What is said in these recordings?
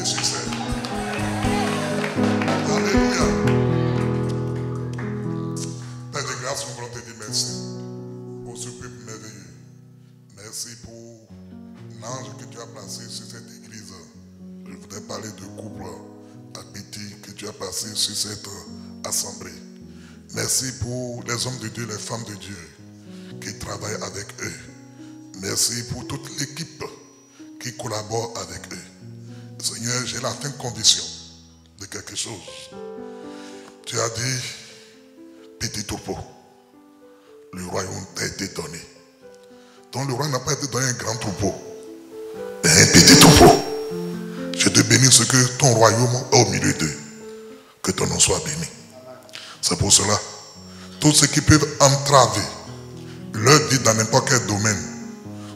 succès. Alléluia. Père de grâce, nous voulons te dire merci pour ce peuple merveilleux. Merci pour l'ange que tu as placé sur cette église. Je voudrais parler de couple habité que tu as placé sur cette assemblée. Merci pour les hommes de Dieu, les femmes de Dieu qui travaillent avec eux. Merci pour toute l'équipe qui collabore avec eux. Seigneur, j'ai la fin condition de quelque chose. Tu as dit, petit troupeau, le royaume t'a été donné. Donc le royaume n'a pas été donné un grand troupeau, mais un petit troupeau. Je te bénis ce que ton royaume est au milieu d'eux. Que ton nom soit béni. C'est pour cela, tous ceux qui peuvent entraver leur vie dans n'importe quel domaine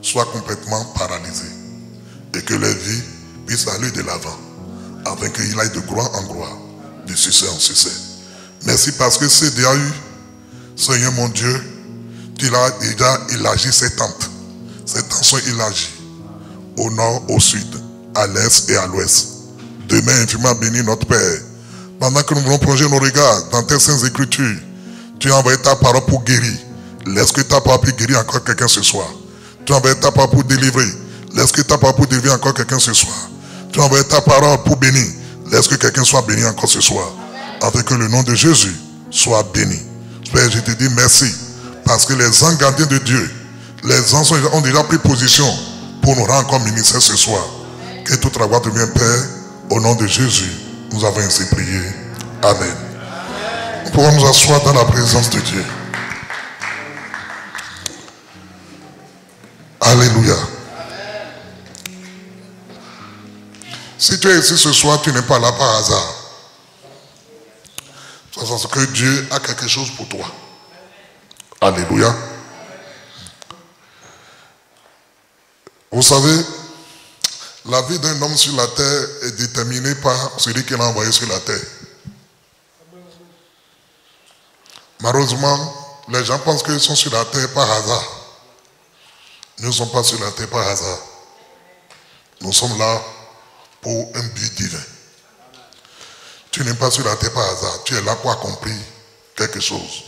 soient complètement paralysés. Et que leur vie puisse aller de l'avant, afin qu'il aille de gloire en gloire, de succès en succès. Merci parce que c'est déjà eu, Seigneur mon Dieu, tu as déjà élargi ces tentes. Ces tentes sont élargies au nord, au sud, à l'est et à l'ouest. Demain, infiniment béni notre Père. Pendant que nous voulons plonger nos regards dans tes saintes écritures, tu as envoyé ta parole pour guérir. Laisse que ta parole puisse guérir encore quelqu'un ce soir. Tu as envoyé ta parole pour délivrer. Laisse que ta parole pour délivrer encore quelqu'un ce soir. Tu as envoyé ta parole pour bénir. Laisse que quelqu'un soit béni encore ce soir. Afin que le nom de Jésus soit béni. Père, je te dis merci. Parce que les anges gardiens de Dieu, les anges ont déjà pris position pour nous rendre encore ministère ce soir. Que toute la gloire devienne Père. Au nom de Jésus, nous avons ainsi prié. Amen. Nous pouvons nous asseoir dans la présence de Dieu. Alléluia. Si tu es ici ce soir, tu n'es pas là par hasard. C'est parce que Dieu a quelque chose pour toi. Alléluia. Vous savez, la vie d'un homme sur la terre est déterminée par celui qu'il a envoyé sur la terre. Malheureusement, les gens pensent qu'ils sont sur la terre par hasard. Nous ne sommes pas sur la terre par hasard. Nous sommes là pour un but divin. Tu n'es pas sur la terre par hasard. Tu es là pour accomplir quelque chose.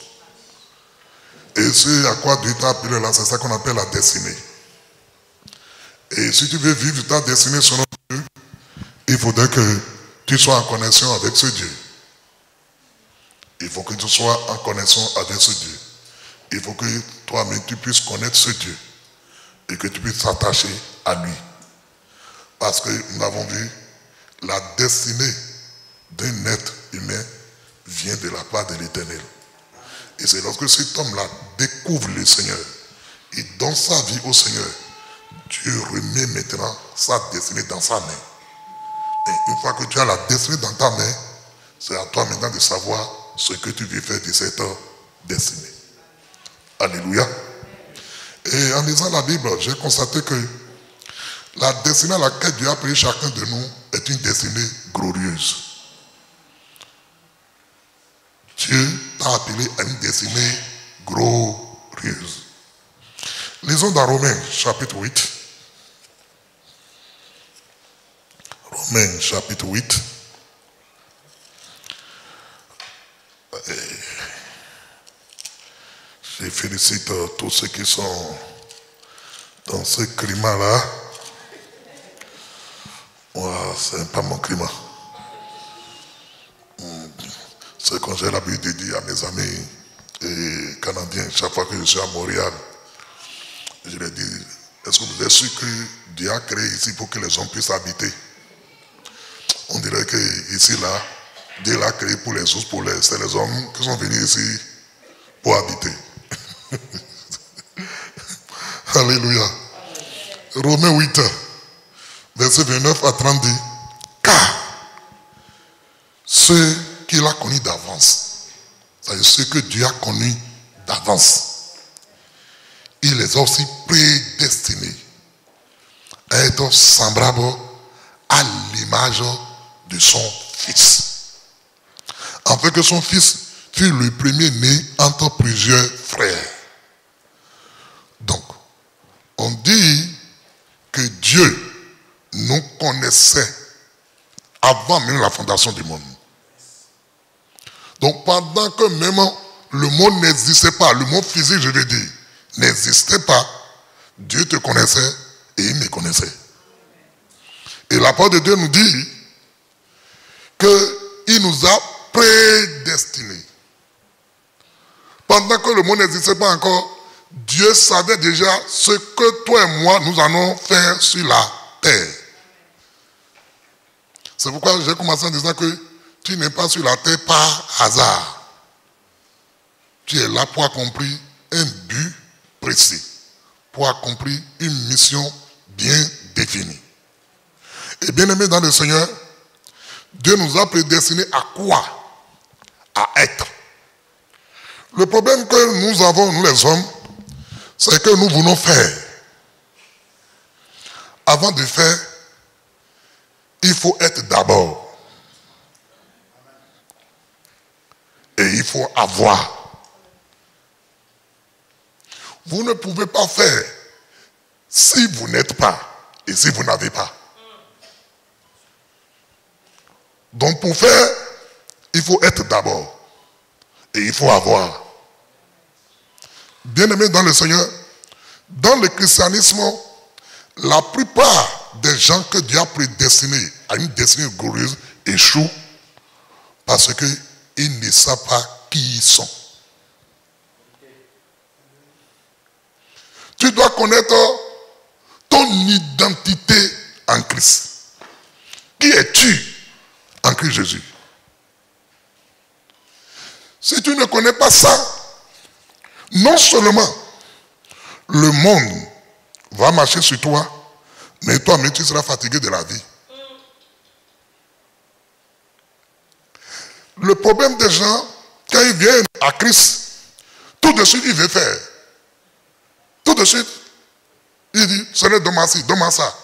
Et c'est à quoi Dieu t'a appelé là, c'est ça qu'on appelle la destinée. Et si tu veux vivre ta destinée selon Dieu, il faudrait que tu sois en connexion avec ce Dieu. Il faut que tu sois en connexion avec ce Dieu. Il faut que toi-même tu puisses connaître ce Dieu. Et que tu puisses t'attacher à lui. Parce que nous avons vu, la destinée d'un être humain vient de la part de l'Éternel. Et c'est lorsque cet homme-là découvre le Seigneur, il donne sa vie au Seigneur, Dieu remet maintenant sa destinée dans sa main. Et une fois que tu as la destinée dans ta main, c'est à toi maintenant de savoir ce que tu veux faire de cette destinée. Alléluia. Et en lisant la Bible, j'ai constaté que la destinée à laquelle Dieu a appelé chacun de nous est une destinée glorieuse. Dieu t'a appelé à une destinée glorieuse. Lisons dans Romains chapitre 8. Romains chapitre 8. Je félicite tous ceux qui sont dans ce climat-là. Moi, c'est pas mon climat. C'est quand j'ai l'habitude de dire à mes amis et Canadiens, chaque fois que je suis à Montréal, je leur dis, est-ce que vous êtes sûr que Dieu a créé ici pour que les hommes puissent habiter? On dirait que ici, là, Dieu l'a créé pour les autres, c'est les hommes qui sont venus ici pour habiter. Alléluia. Romains 8, verset 29 à 30 dit, car ceux qu'il a connus d'avance, c'est-à-dire ceux que Dieu a connus d'avance, il les a aussi prédestinés à être semblables à l'image de son fils. Afin que son fils fût le premier-né entre plusieurs frères. Donc, on dit que Dieu nous connaissait avant même la fondation du monde. Donc pendant que même le monde n'existait pas, le monde physique, je veux dire, n'existait pas, Dieu te connaissait et il me connaissait. Et la parole de Dieu nous dit qu'il nous a prédestinés. Pendant que le monde n'existait pas encore, Dieu savait déjà ce que toi et moi nous allons faire sur la terre. C'est pourquoi j'ai commencé en disant que tu n'es pas sur la terre par hasard. Tu es là pour accomplir un but précis, pour accomplir une mission bien définie. Et bien aimé dans le Seigneur, Dieu nous a prédestinés à quoi? À être. Le problème que nous avons, nous les hommes, c'est que nous voulons faire. Avant de faire, il faut être d'abord. Et il faut avoir. Vous ne pouvez pas faire si vous n'êtes pas et si vous n'avez pas. Donc pour faire, il faut être d'abord. Et il faut avoir. Bien-aimés dans le Seigneur, dans le christianisme, la plupart des gens que Dieu a prédestinés à une destinée glorieuse échouent parce qu'ils ne savent pas qui ils sont. Tu dois connaître ton identité en Christ. Qui es-tu en Christ Jésus? Si tu ne connais pas ça, non seulement le monde va marcher sur toi, mais toi-même tu seras fatigué de la vie. Le problème des gens, quand ils viennent à Christ, tout de suite ils veulent faire. Tout de suite, il dit, Seigneur, donne-moi ci, donne-moi ça.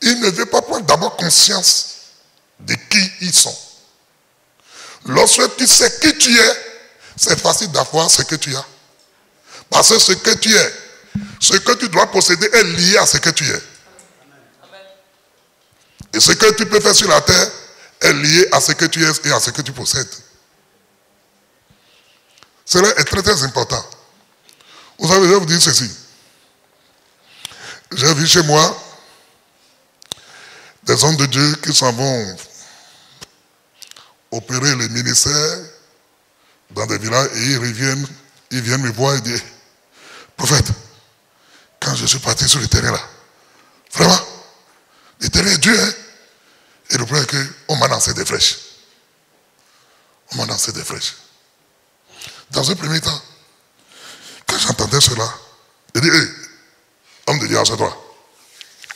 Ils ne veulent pas prendre d'abord conscience de qui ils sont. Lorsque tu sais qui tu es, c'est facile d'avoir ce que tu as. Parce que ce que tu es, ce que tu dois posséder est lié à ce que tu es. Et ce que tu peux faire sur la terre est lié à ce que tu es et à ce que tu possèdes. Cela est très très important. Vous savez, je vais vous dire ceci. J'ai vu chez moi des hommes de Dieu qui s'en vont opérer le ministère dans des villages et ils viennent me voir et disent, prophète, quand je suis parti sur le terrain là, vraiment, le terrain est dur, hein? Et le problème est qu'on m'a lancé des flèches. On m'a lancé des flèches. Dans un premier temps, quand j'entendais cela, j'ai dit, hé, homme de Dieu, assieds-toi.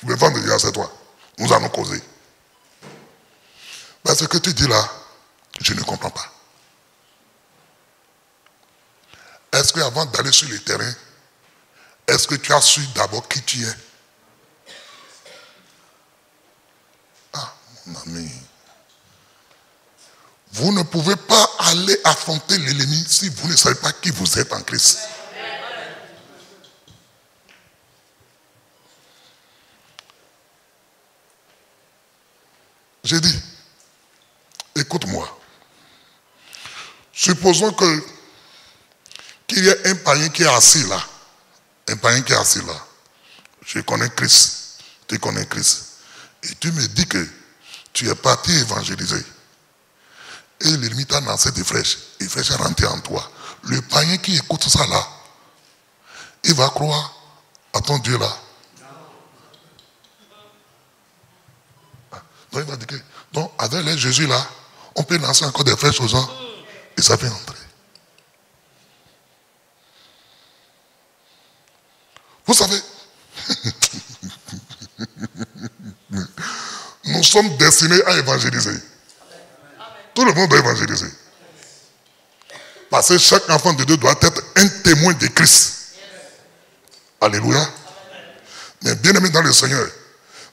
Ou bien femme de Dieu, assieds-toi. Nous allons causer. Ben, ce que tu dis là, je ne comprends pas. Est-ce qu'avant d'aller sur le terrain, est-ce que tu as su d'abord qui tu es? Ah, mon ami. Vous ne pouvez pas aller affronter l'ennemi si vous ne savez pas qui vous êtes en Christ. J'ai dit, écoute-moi. Supposons qu'il y ait un païen qui est assis là. Un païen qui est assis là. Je connais Christ. Tu connais Christ. Et tu me dis que tu es parti évangéliser. Et l'ennemi t'a lancé des flèches. Les flèches sont rentrées en toi. Le païen qui écoute ça là, il va croire à ton Dieu là. Donc il va dire que, donc avec les Jésus là, on peut lancer encore des flèches aux gens et ça fait entrer. Vous savez, nous sommes destinés à évangéliser. Tout le monde doit évangéliser. Parce que chaque enfant de Dieu doit être un témoin de Christ. Alléluia. Mais bien aimé dans le Seigneur.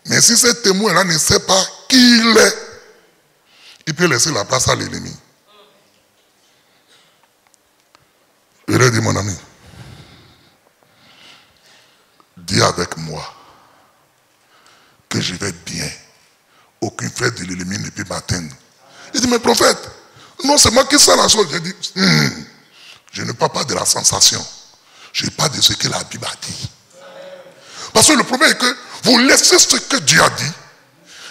Mais si ce témoin-là ne sait pas qui il est, il peut laisser la place à l'ennemi. Je lui ai dit, mon ami, dis avec moi que je vais bien. Aucune flèche de l'ennemi ne puis m'atteindre. Il dit, mais prophète, non, c'est moi qui sens la chose. J'ai dit, je ne parle pas de la sensation. Je parle de ce que la Bible a dit. Parce que le problème est que vous laissez ce que Dieu a dit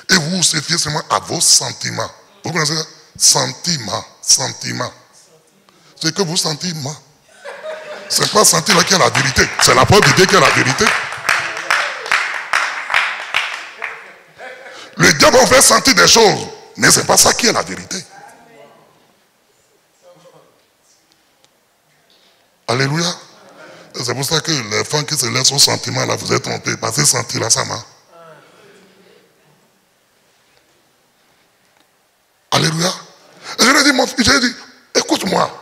et vous vous fiez seulement à vos sentiments. Vous connaissez ça? Sentiment. C'est que vous sentez, moi. C'est pas sentir là qui est la vérité. C'est la parole de Dieu qui est la vérité. Le diable va faire sentir des choses, mais c'est pas ça qui est la vérité. Alléluia. C'est pour ça que les femmes qui se laissent au sentiment, là, vous êtes trompés. Parce que sentir là, ça m'a. Alléluia. Et je lui ai dit, mon fils, je lui ai dit, écoute-moi.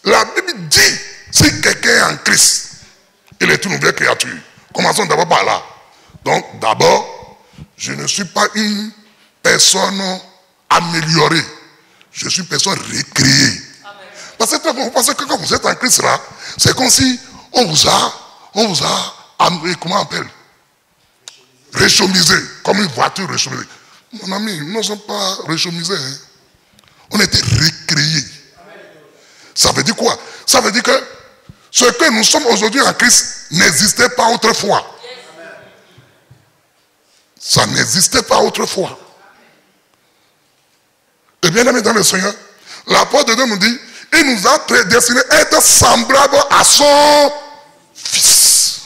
La Bible dit, si quelqu'un est en Christ, il est une nouvelle créature. Commençons d'abord par là. Donc, d'abord, je ne suis pas une personne améliorée. Je suis une personne recréée. Parce que quand vous êtes en Christ là, c'est comme si on vous a, comment on appelle? Réchomisé, comme une voiture réchomisée. Mon ami, nous ne sommes pas réchomisés. Hein. On était recréés. Ça veut dire quoi? Ça veut dire que ce que nous sommes aujourd'hui en Christ n'existait pas autrefois. Ça n'existait pas autrefois. Et bien aimé dans le Seigneur, la parole de Dieu nous dit, il nous a prédestinés à être semblables à son Fils.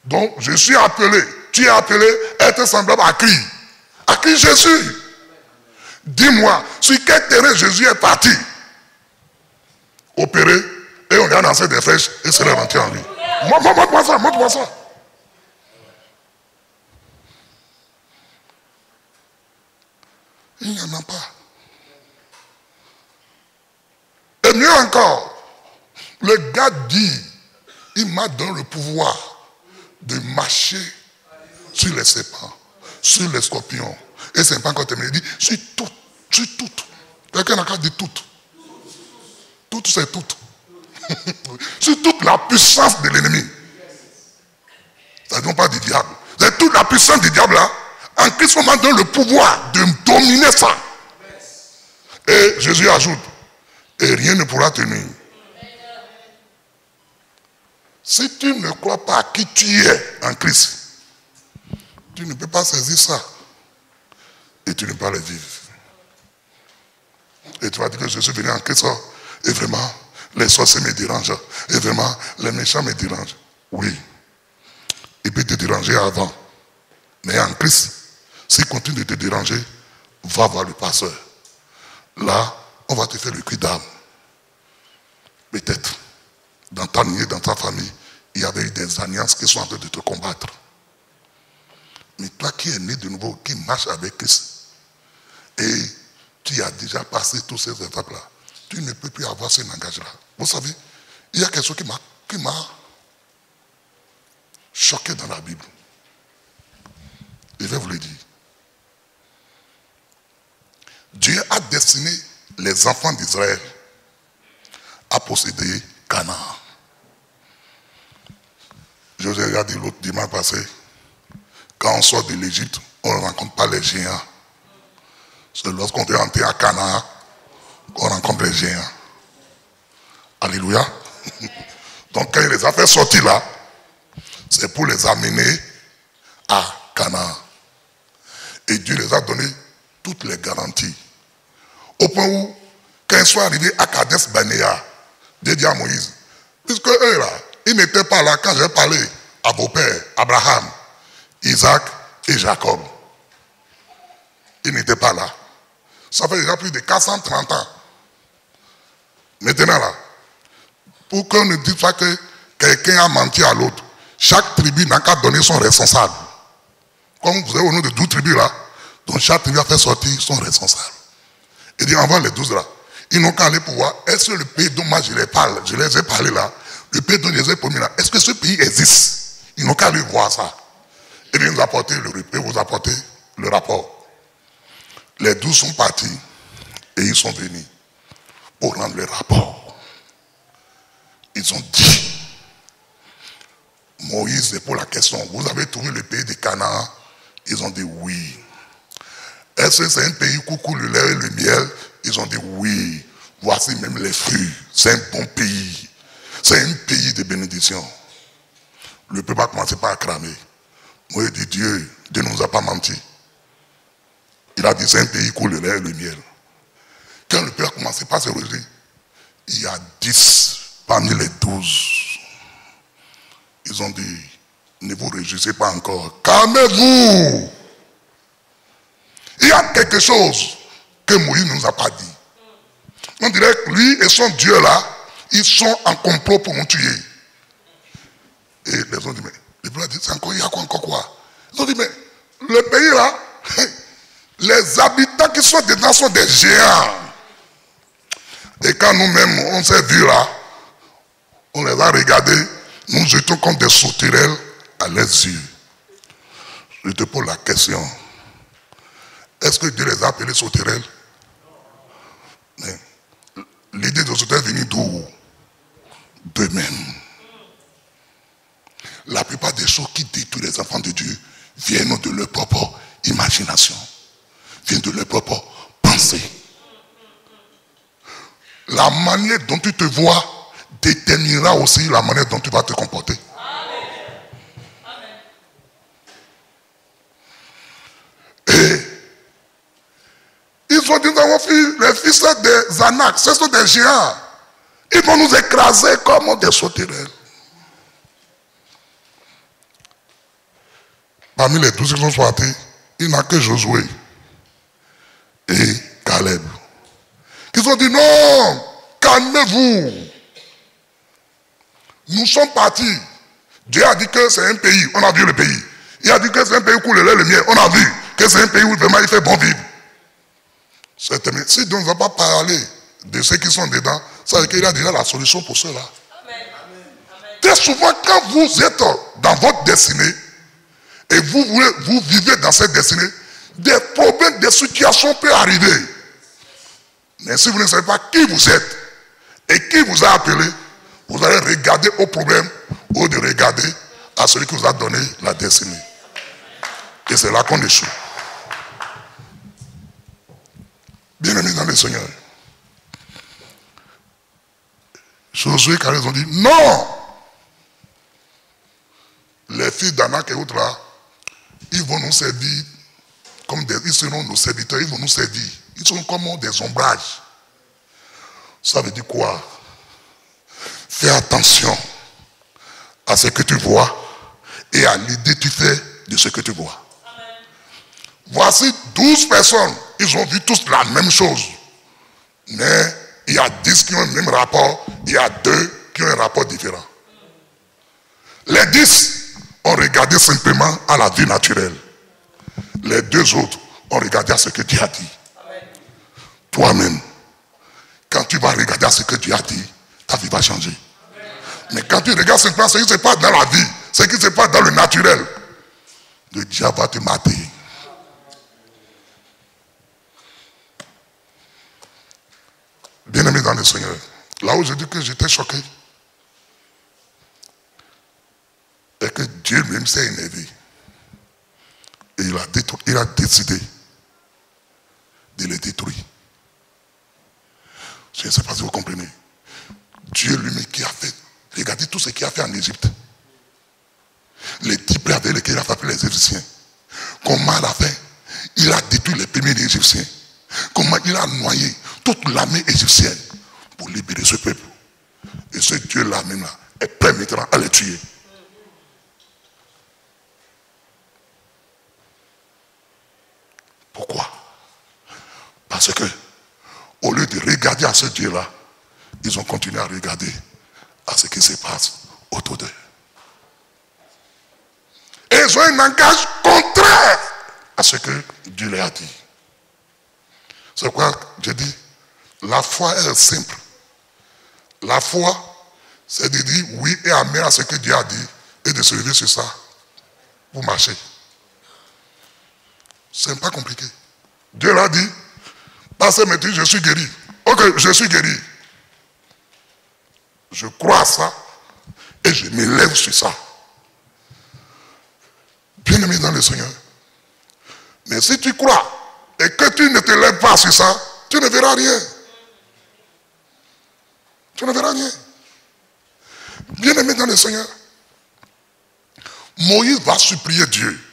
Donc, je suis appelé, tu es appelé à être semblable à qui? À qui? Jésus. Dis-moi, sur quel terrain Jésus est parti? Opéré, et on lui a lancé des flèches et c'est rentré en lui. Montre-moi ça. Il n'y en a pas. Et mieux encore, le gars dit, il m'a donné le pouvoir de marcher sur les serpents, sur les scorpions. Et c'est pas encore terminé. Il dit, sur tout. Quelqu'un n'a qu'à dire tout. Tout, c'est tout. Sur toute la puissance de l'ennemi. Ça ne dit pas du diable. C'est toute la puissance du diable là. En Christ, on m'a donné le pouvoir de dominer ça. Et Jésus ajoute, et rien ne pourra tenir. Si tu ne crois pas à qui tu es en Christ, tu ne peux pas saisir ça. Et tu ne peux pas le vivre. Et tu vas dire que je suis venu en Christ, et vraiment, les sorciers me dérangent. Et vraiment, les méchants me dérangent. Oui. Il peut te déranger avant. Mais en Christ, s'il continue de te déranger, va voir le pasteur. Là, on va te faire le cri d'âme. Peut-être, dans ta lignée, dans ta famille, il y avait eu des alliances qui sont en train de te combattre. Mais toi qui es né de nouveau, qui marche avec Christ, et tu as déjà passé toutes ces étapes-là, tu ne peux plus avoir ce langage-là. Vous savez, il y a quelque chose qui m'a choqué dans la Bible. Je vais vous le dire. Dieu a destiné les enfants d'Israël à posséder Canaan. Je vous ai déjà dit l'autre dimanche passé, quand on sort de l'Égypte, on ne rencontre pas les géants. C'est lorsqu'on veut entrer à Canaan qu'on rencontre les géants. Alléluia. Donc quand il les a fait sortir là, c'est pour les amener à Canaan. Et Dieu les a donné toutes les garanties. Au point où, quand ils sont arrivés à Kadesh Barnéa, Dieu dit à Moïse, puisque eux là, ils n'étaient pas là quand j'ai parlé à vos pères, Abraham, Isaac et Jacob. Ils n'étaient pas là. Ça fait déjà plus de 430 ans. Maintenant là, pour qu'on ne dise pas que quelqu'un a menti à l'autre, chaque tribu n'a qu'à donner son responsable. Comme vous avez au nom de 12 tribus là, donc chaque tribu a fait sortir son responsable. Il dit, envoie les 12 là. Ils n'ont qu'à aller pour voir, est-ce que le pays dont moi je les parle, je les ai parlé là, le pays dont je les ai promis là, est-ce que ce pays existe? Ils n'ont qu'à aller voir ça. Et bien, vous apportez le rapport. Les 12 sont partis et ils sont venus pour rendre le rapport. Ils ont dit, Moïse, c'est pour la question, vous avez trouvé le pays de Canaan? Ils ont dit oui. est-ce que c'est un pays où coule le lait et le miel? Ils ont dit oui, voici même les fruits. C'est un bon pays. C'est un pays de bénédiction. Le peuple a commencé par acclamer. Moi, il dit Dieu ne nous a pas menti. Il a dit c'est un pays où coule le lait et le miel. Quand le peuple a commencé par se réjouir, il y a 10 parmi les 12. Ils ont dit, ne vous réjouissez pas encore. Calmez-vous. Il y a quelque chose que Moïse ne nous a pas dit. On dirait que lui et son Dieu là, ils sont en complot pour nous tuer. Et les autres ont dit, mais le peuple a dit, il y a encore quoi? Ils ont dit, mais le pays là, les habitants qui sont dedans sont des géants. Et quand nous-mêmes, on s'est vus là, on les a regardés, nous étions comme des sauterelles à leurs yeux. Je te pose la question. Est-ce que Dieu les a appelés sauterelles? Mais l'idée de sauterelles est venue d'où? D'eux-mêmes. La plupart des choses qui détruisent les enfants de Dieu viennent de leur propre imagination, viennent de leur propre pensée. La manière dont tu te vois déterminera aussi la manière dont tu vas te comporter. Amen. Et ils ont dit, nous avons fait les fils des Anak, ce sont des géants. Ils vont nous écraser comme des sauterelles. Parmi les 12 qui sont sortis, il n'y a que Josué et Caleb. Ils ont dit non, calmez-vous. Nous sommes partis. Dieu a dit que c'est un pays, on a vu le pays. Il a dit que c'est un pays où coule le lait, le miel, on a vu que c'est un pays où vraiment il fait bon vivre. C'est terminé. Si Dieu ne va pas parler de ceux qui sont dedans, ça veut dire qu'il a déjà la solution pour cela. Très souvent, quand vous êtes dans votre destinée et vous vivez dans cette destinée, des problèmes, des situations peuvent arriver. Mais si vous ne savez pas qui vous êtes et qui vous a appelé, vous allez regarder au problème ou de regarder à celui qui vous a donné la destinée. Et c'est là qu'on échoue. Bien-aimés dans le Seigneur, Josué et Caleb ont dit non. Les fils d'Anak et autres là, ils vont nous servir comme ils seront nos serviteurs, ils vont nous servir. Ils sont comme des ombrages. Ça veut dire quoi? Fais attention à ce que tu vois et à l'idée que tu fais de ce que tu vois. Amen. Voici 12 personnes, ils ont vu tous la même chose. Mais il y a 10 qui ont le même rapport, il y a 2 qui ont un rapport différent. Les 10 ont regardé simplement à la vie naturelle. Les 2 autres ont regardé à ce que Dieu a dit. Toi-même, quand tu vas regarder à ce que Dieu a dit, ta vie va changer. Amen. Mais quand tu regardes simplement ce qui se passe dans la vie, ce qui se passe dans le naturel, le diable va te mater. Bien-aimé dans le Seigneur, là où je dis que j'étais choqué, et que Dieu même s'est énervé. Et il a décidé de les détruire. Je ne sais pas si vous comprenez. Dieu lui-même qui a fait, regardez tout ce qu'il a fait en Égypte. Les types avec lesquels il a frappé les Égyptiens. Comment il a fait? Il a détruit les premiers Égyptiens. Comment il a noyé toute l'armée égyptienne pour libérer ce peuple. Et ce Dieu-là même là est prêt maintenant à les tuer. Pourquoi? Parce que au lieu de regarder à ce Dieu-là, ils ont continué à regarder à ce qui se passe autour d'eux. Et ils ont un langage contraire à ce que Dieu leur a dit. C'est pourquoi je dis, la foi est simple. La foi, c'est de dire oui et amen à ce que Dieu a dit et de se lever sur ça pour marcher. C'est pas compliqué. Dieu l'a dit, passez maintenant, je suis guéri. Ok, je suis guéri. Je crois à ça et je m'élève sur ça. Bien-aimé dans le Seigneur. Mais si tu crois et que pas sur ça, tu ne verras rien. Tu ne verras rien. Bien-aimé dans le Seigneur, Moïse va supplier Dieu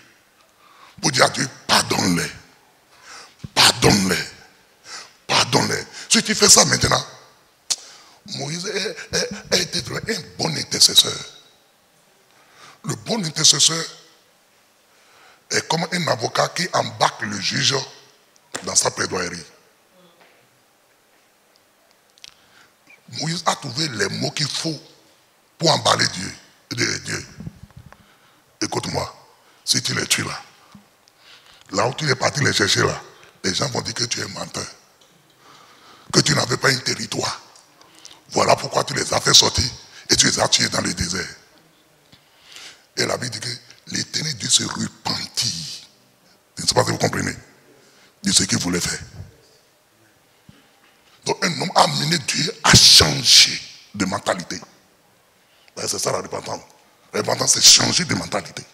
pour dire à Dieu, pardonne-les. Pardonne-les. Pardonne-les. Si tu fais ça maintenant, Moïse était un bon intercesseur. Le bon intercesseur est comme un avocat qui embarque le juge dans sa plaidoirie. Moïse a trouvé les mots qu'il faut pour emballer Dieu. Dieu, écoute-moi, si tu les tues là où tu es parti les chercher là, les gens vont dire que tu es menteur, que tu n'avais pas un territoire. Voilà pourquoi tu les as fait sortir et tu les as tués dans le désert. Et la Bible dit que l'Éternel Dieu se repentit. Je ne sais pas si vous comprenez de ce qu'il voulait faire. Donc un homme a amené Dieu à changer de mentalité. C'est ça la repentance. La repentance, c'est changer de mentalité.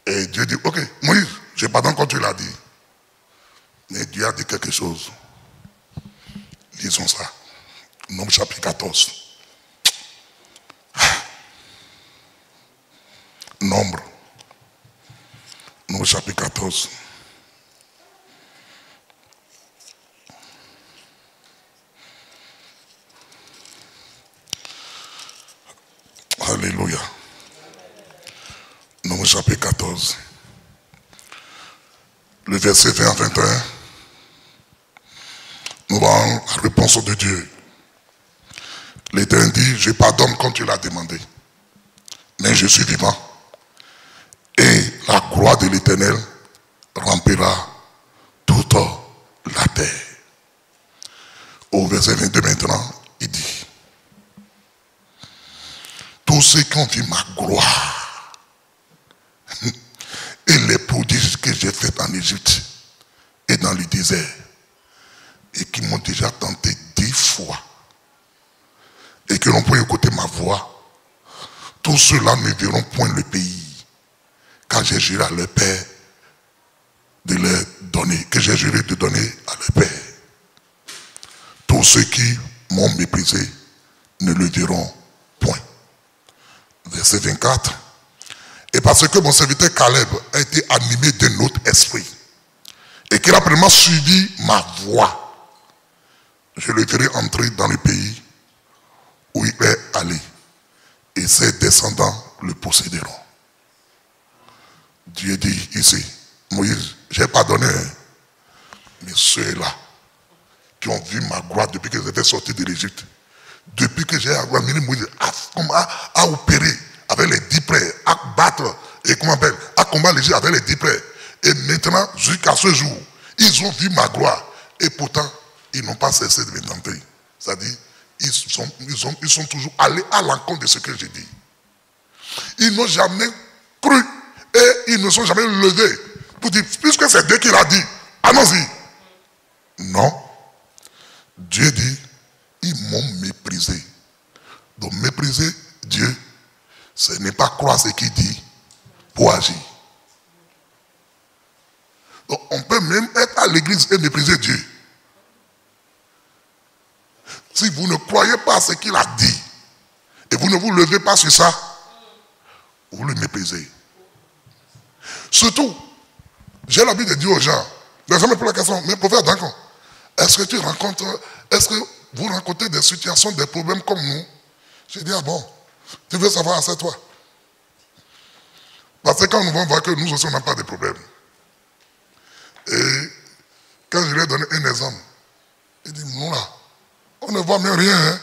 Et Dieu dit, ok, Moïse, je pardonne quand tu l'as dit. Mais Dieu a dit quelque chose. Lisons ça. Nombre chapitre 14. Nombre chapitre 14. Alléluia. Nombre chapitre 14. Le verset 20 à 21. Nous avons la réponse de Dieu. L'Éternel dit, je pardonne quand tu l'as demandé. Mais je suis vivant. Et la gloire de l'Éternel remplira toute la terre. Au verset 22 maintenant, il dit, tous ceux qui ont vu ma gloire et les prodiges que j'ai faits en Égypte et dans le désert, et qui m'ont déjà tenté 10 fois, et qui n'ont pas écouté ma voix, tous ceux-là ne verront point le pays, car j'ai juré à leur père de leur donner, que j'ai juré de donner à leur père. Tous ceux qui m'ont méprisé ne le verront point. Verset 24. Et parce que mon serviteur Caleb a été animé d'un autre esprit, et qu'il a vraiment suivi ma voix, je le ferai entrer dans le pays où il est allé, et ses descendants le posséderont. Dieu dit ici, Moïse, j'ai pardonné, mais ceux-là qui ont vu ma gloire depuis que j'étais sorti de l'Égypte, depuis que j'ai amené Moïse à opérer avec les 10 prêtres, à battre, et comment on appelle, à combattre l'Égypte avec les 10 prêtres. Et maintenant, jusqu'à ce jour, ils ont vu ma gloire, et pourtant, ils n'ont pas cessé de me tenter. C'est-à-dire, ils sont toujours allés à l'encontre de ce que j'ai dit. Ils n'ont jamais cru et ils ne sont jamais levés pour dire, puisque c'est Dieu qui l'a dit, allons-y. Non. Dieu dit, ils m'ont méprisé. Donc mépriser Dieu, ce n'est pas croire ce qu'il dit pour agir. Donc on peut même être à l'église et mépriser Dieu. Si vous ne croyez pas à ce qu'il a dit, et vous ne vous levez pas sur ça, vous le méprisez. Surtout, j'ai l'habitude de dire aux gens, les gens me posent la question, mais prophète, d'accord, est-ce que vous rencontrez des situations, des problèmes comme nous? J'ai dit, ah bon, tu veux savoir, c'est toi. Parce que quand nous allons voir que nous aussi, on n'a pas de problème. Et quand je lui ai donné un exemple, il dit, nous là, on ne voit même rien. Hein?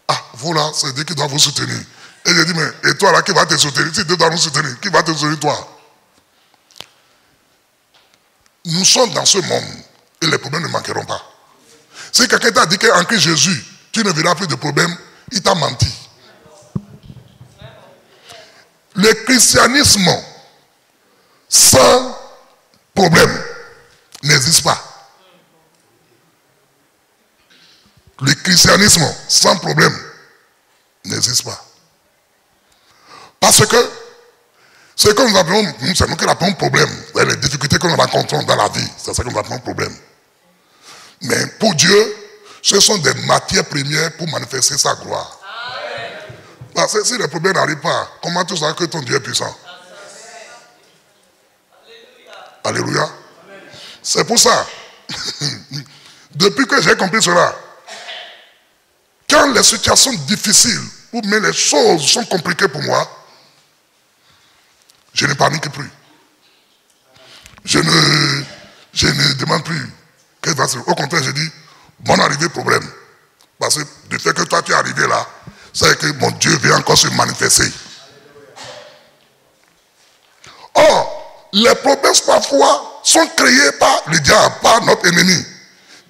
Ah, vous là, c'est Dieu qui doit vous soutenir. Et j'ai dit, mais et toi là, qui va te soutenir? Si Dieu doit nous soutenir, qui va te soutenir toi? Nous sommes dans ce monde et les problèmes ne manqueront pas. Si quelqu'un t'a dit qu'en Christ Jésus, tu ne verras plus de problèmes, il t'a menti. Le christianisme sans problème n'existe pas. Le christianisme sans problème n'existe pas. Parce que ce que nous avons, c'est nous qui avons un problème, les difficultés que que nous rencontrons dans la vie. C'est ça que nous appelons problème. Mais pour Dieu, ce sont des matières premières pour manifester sa gloire. Parce que si les problèmes n'arrivent pas, comment tu sauras que ton Dieu est puissant? Alléluia. C'est pour ça, depuis que j'ai compris cela, quand les situations difficiles ou même les choses sont compliquées pour moi, je ne panique plus. Je ne demande plus. Au contraire, je dis, bonne arrivée, problème. Parce que du fait que toi tu es arrivé là, c'est que mon Dieu vient encore se manifester. Or, les problèmes parfois sont créés par le diable, par notre ennemi,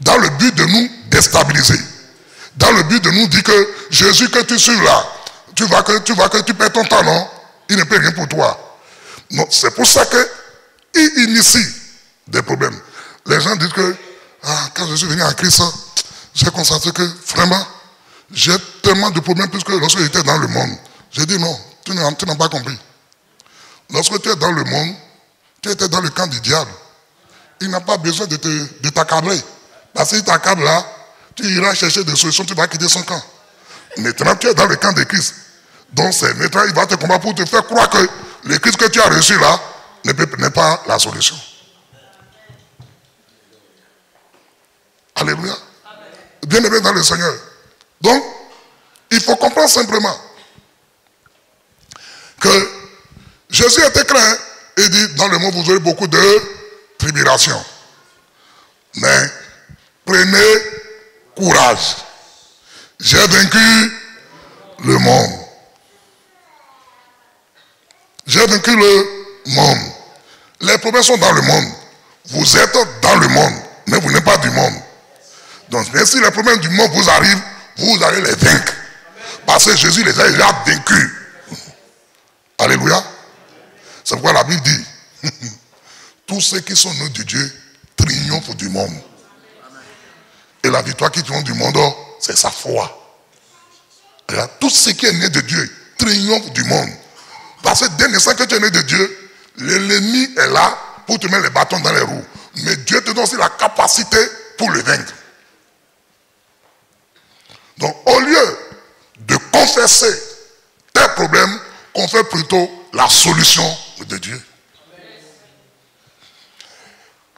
dans le but de nous déstabiliser. Dans le but de nous dire que Jésus que tu suis là, tu perds ton temps, non? Il ne peut rien pour toi. Non, c'est pour ça qu'il initie des problèmes. Les gens disent que quand je suis venu à Christ, j'ai constaté que vraiment, j'ai tellement de problèmes puisque lorsque j'étais dans le monde, j'ai dit non, tu n'as pas compris. Lorsque tu es dans le monde, tu étais dans le camp du diable. Il n'a pas besoin de t'accabler. Parce qu'il t'accable là, tu iras chercher des solutions, tu vas quitter son camp. Maintenant, tu es dans le camp de Christ. Donc, maintenant, il va te combattre pour te faire croire que le Christ que tu as reçu là n'est pas la solution. Alléluia. Bien-aimé dans le Seigneur. Donc, il faut comprendre simplement que Jésus était clair et dit, dans le monde, vous aurez beaucoup de tribulations. Mais, prenez courage. J'ai vaincu le monde. J'ai vaincu le monde. Les problèmes sont dans le monde. Vous êtes dans le monde, mais vous n'êtes pas du monde. Donc, même si les problèmes du monde vous arrivent, vous allez les vaincre. Parce que Jésus les a déjà vaincus. Alléluia. C'est pourquoi la Bible dit, tous ceux qui sont nés de Dieu triomphent du monde. Et la victoire qui triomphe du monde, c'est sa foi. Tout ce qui est né de Dieu triomphe du monde. Parce que dès l'instant que tu es né de Dieu, l'ennemi est là pour te mettre les bâtons dans les roues. Mais Dieu te donne aussi la capacité pour le vaincre. Donc, au lieu de confesser tes problèmes, confesse plutôt la solution de Dieu.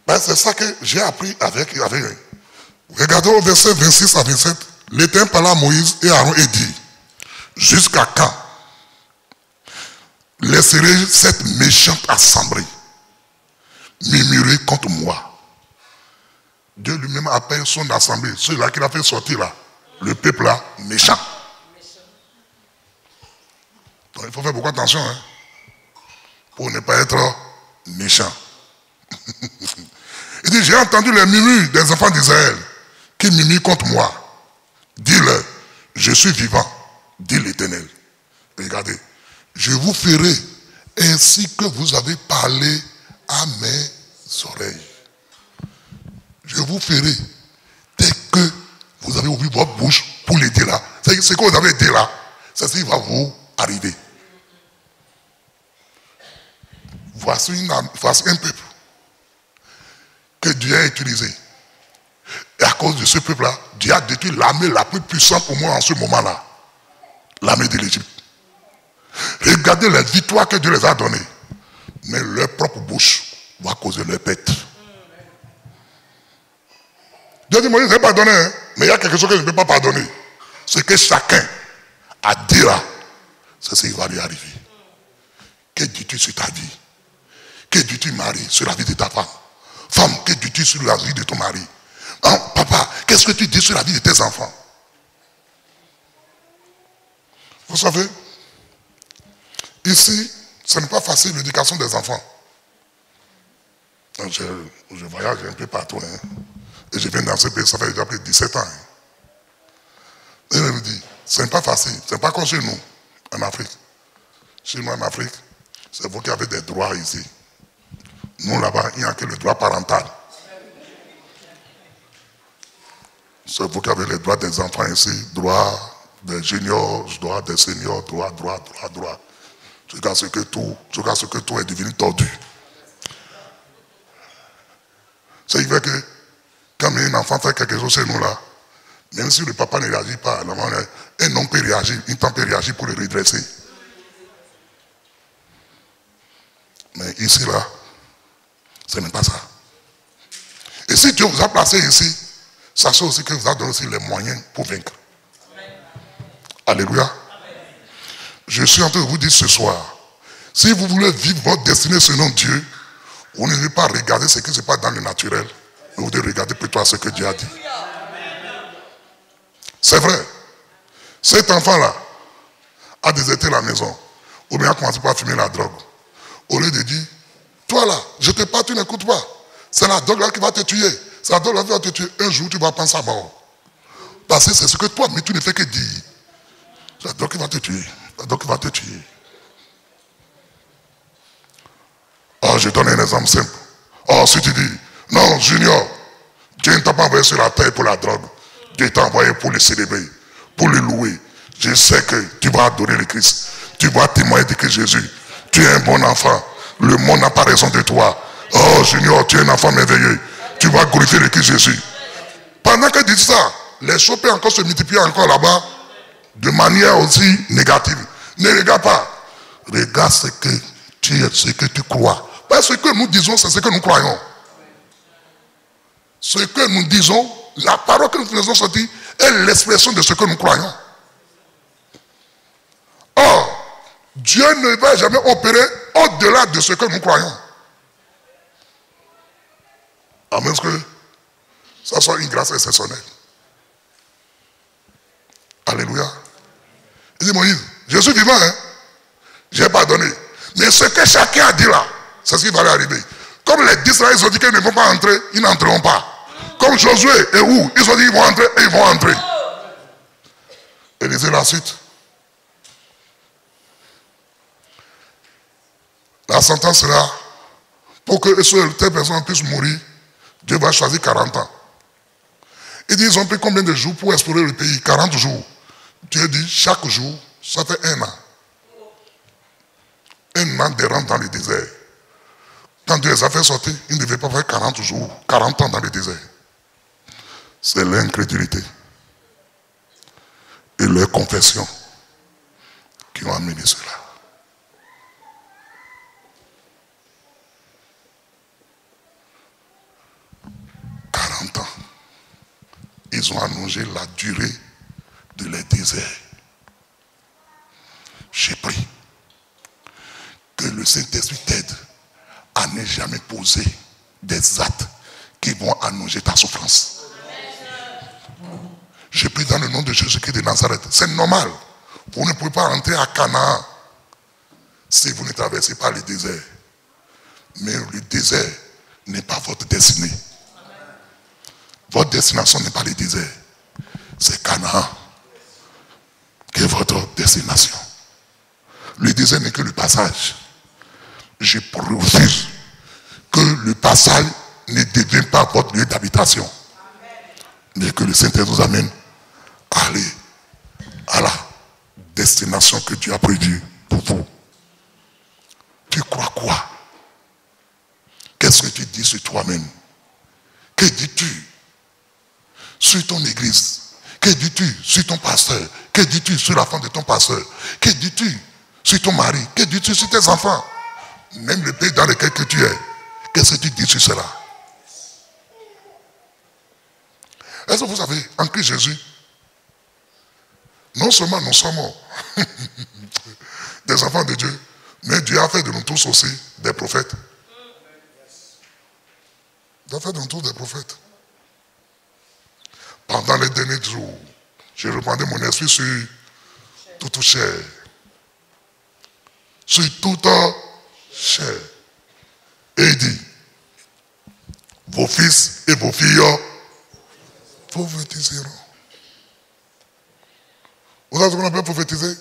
Ben, c'est ça que j'ai appris avec eux. Regardez au verset 26 à 27. L'Éternel parla à Moïse et Aaron et dit, jusqu'à quand laisserai cette méchante assemblée murmurer contre moi? Dieu lui-même appelle son assemblée, ceux-là qu'il a fait sortir là, le peuple là, méchant. Donc il faut faire beaucoup attention pour ne pas être méchant. Il dit, j'ai entendu les murmures des enfants d'Israël qui murmurent contre moi. Dis-leur, je suis vivant, dit l'Éternel. Regardez, je vous ferai ainsi que vous avez parlé à mes oreilles. Je vous ferai dès que vous avez ouvert votre bouche pour les dire là. C'est ce que vous avez dit là, c'est ce qui va vous arriver. Voici un peuple que Dieu a utilisé. Et à cause de ce peuple-là, Dieu a détruit l'armée la plus puissante pour moi en ce moment-là. L'armée de l'Égypte. Regardez les victoires que Dieu les a données. Mais leur propre bouche va causer leur pète. Dieu dit, Moïse, je vais pardonner, mais il y a quelque chose que je ne peux pas pardonner. Ce que chacun a dit là, c'est ce qui va lui arriver. Que dis-tu sur ta vie? Que dis-tu, mari, sur la vie de ta femme? Femme, que dis-tu sur la vie de ton mari? Papa, qu'est-ce que tu dis sur la vie de tes enfants? Vous savez, ici, ce n'est pas facile l'éducation des enfants. Je voyage un peu partout. Et je viens dans ce pays, ça fait déjà plus de 17 ans. Et je me dis, ce n'est pas facile. Ce n'est pas comme chez nous, en Afrique. Chez nous, en Afrique, c'est vous qui avez des droits ici. Nous, là-bas, il n'y a que le droit parental. C'est vous qui avez les droits des enfants ici, droit des juniors, droit des seniors, droit. Jusqu'à ce que tout est devenu tordu. l'enfant fait quelque chose chez nous là, même si le papa ne réagit pas, un homme peut réagir, une femme peut réagir pour le redresser. Mais ici là, ce n'est pas ça. Et si Dieu vous a placé ici, sachez aussi que vous a donné aussi les moyens pour vaincre. Alléluia. Je suis en train de vous dire ce soir, si vous voulez vivre votre destinée selon Dieu, vous ne devez pas regarder ce qui se passe dans le naturel, mais vous devez regarder plutôt à ce que Dieu a dit. C'est vrai. Cet enfant-là a déserté la maison, ou bien a commencé par fumer la drogue. Au lieu de dire, toi là, je te parle, tu n'écoutes pas. C'est la drogue là qui va te tuer. C'est la drogue là qui va te tuer. Un jour, tu vas penser à mort. Parce que c'est ce que toi, mais tu ne fais que dire. C'est la drogue qui va te tuer. La drogue qui va te tuer. Oh, je donne un exemple simple. Oh, si tu dis, non, Junior, Dieu ne t'a pas envoyé sur la terre pour la drogue. Dieu t'a envoyé pour le célébrer, pour le louer. Je sais que tu vas adorer le Christ. Tu vas témoigner de que Jésus, tu es un bon enfant. Le monde n'a pas raison de toi. Oh, Junior, tu es un enfant merveilleux. Tu vas glorifier le Christ Jésus. Pendant que tu dis ça, les choses peuvent encore se multiplier encore là-bas de manière aussi négative. Ne regarde pas. Regarde ce que tu es, ce que tu crois. Parce que ce que nous disons, c'est ce que nous croyons. Ce que nous disons, la parole que nous faisons sortir est l'expression de ce que nous croyons. Or, Dieu ne va jamais opérer au-delà de ce que nous croyons. À moins que ça soit une grâce exceptionnelle. Alléluia. Il dit Moïse, je suis vivant, hein. J'ai pardonné. Mais ce que chacun a dit là, c'est ce qui va arriver. Comme les 10 Israélites ont dit qu'ils ne vont pas entrer, ils n'entreront pas. Comme Josué et où ils ont dit qu'ils vont entrer et ils vont entrer. Et lisez la suite. La sentence sera, pour que telle personne puisse mourir, Dieu va choisir 40 ans. Il dit, ils ont pris combien de jours pour explorer le pays? 40 jours. Dieu dit, chaque jour, ça fait 1 an. 1 an de rentre dans le désert. Quand Dieu les a fait sortir, ils ne devaient pas faire 40 jours, 40 ans dans le désert. C'est l'incrédulité et leur confession qui ont amené cela. Ils ont allongé la durée de leur désert. J'ai pris que le Saint-Esprit t'aide à ne jamais poser des actes qui vont allonger ta souffrance. J'ai pris dans le nom de Jésus-Christ de Nazareth. C'est normal. Vous ne pouvez pas rentrer à Canaan si vous ne traversez pas le désert. Mais le désert n'est pas votre destinée. Votre destination n'est pas le désert. C'est Canaan qui est votre destination. Le désert n'est que le passage. Je refuse que le passage ne devienne pas votre lieu d'habitation. Mais que le Saint-Esprit vous amène à aller à la destination que Dieu a prévue pour vous. Tu crois quoi? Qu'est-ce que tu dis sur toi-même? Que dis-tu sur ton église? Que dis-tu sur ton pasteur? Que dis-tu sur la femme de ton pasteur? Que dis-tu sur ton mari? Que dis-tu sur tes enfants? Même le pays dans lequel tu es. Qu'est-ce que tu dis sur cela? Est-ce que vous savez, en Christ Jésus, non seulement nous sommes des enfants de Dieu, mais Dieu a fait de nous tous aussi des prophètes. Dieu a fait de nous tous des prophètes. Pendant les derniers jours, j'ai répandu mon esprit sur toute chair. Sur toute chair. Et il dit, vos fils et vos filles prophétiseront. Vous savez ce qu'on appelle prophétiser?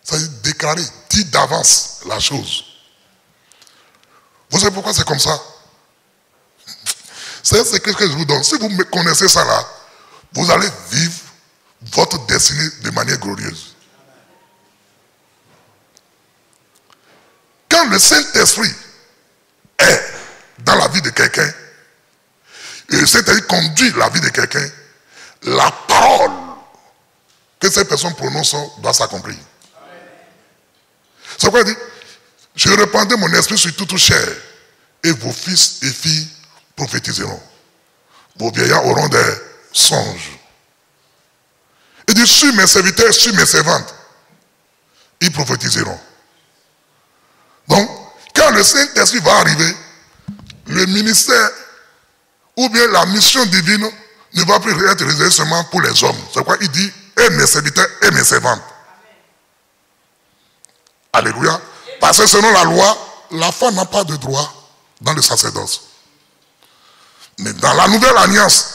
Ça veut dire déclarer, dire d'avance la chose. Vous savez pourquoi c'est comme ça? C'est ce que je vous donne. Si vous me connaissez ça là, vous allez vivre votre destinée de manière glorieuse. Quand le Saint-Esprit est dans la vie de quelqu'un, et le Saint-Esprit conduit la vie de quelqu'un, la parole que ces personnes prononcent doit s'accomplir. C'est pourquoi il dit, je répandrai mon esprit sur toute chair, et vos fils et filles prophétiseront. Vos vieillards auront des songes. Il dit, sur mes serviteurs, sur mes servantes, ils prophétiseront. Donc, quand le Saint-Esprit va arriver, le ministère ou bien la mission divine ne va plus être réservée seulement pour les hommes. C'est pourquoi il dit, et mes serviteurs et mes servantes. Alléluia. Parce que selon la loi, la femme n'a pas de droit dans le sacerdoce. Mais dans la nouvelle alliance,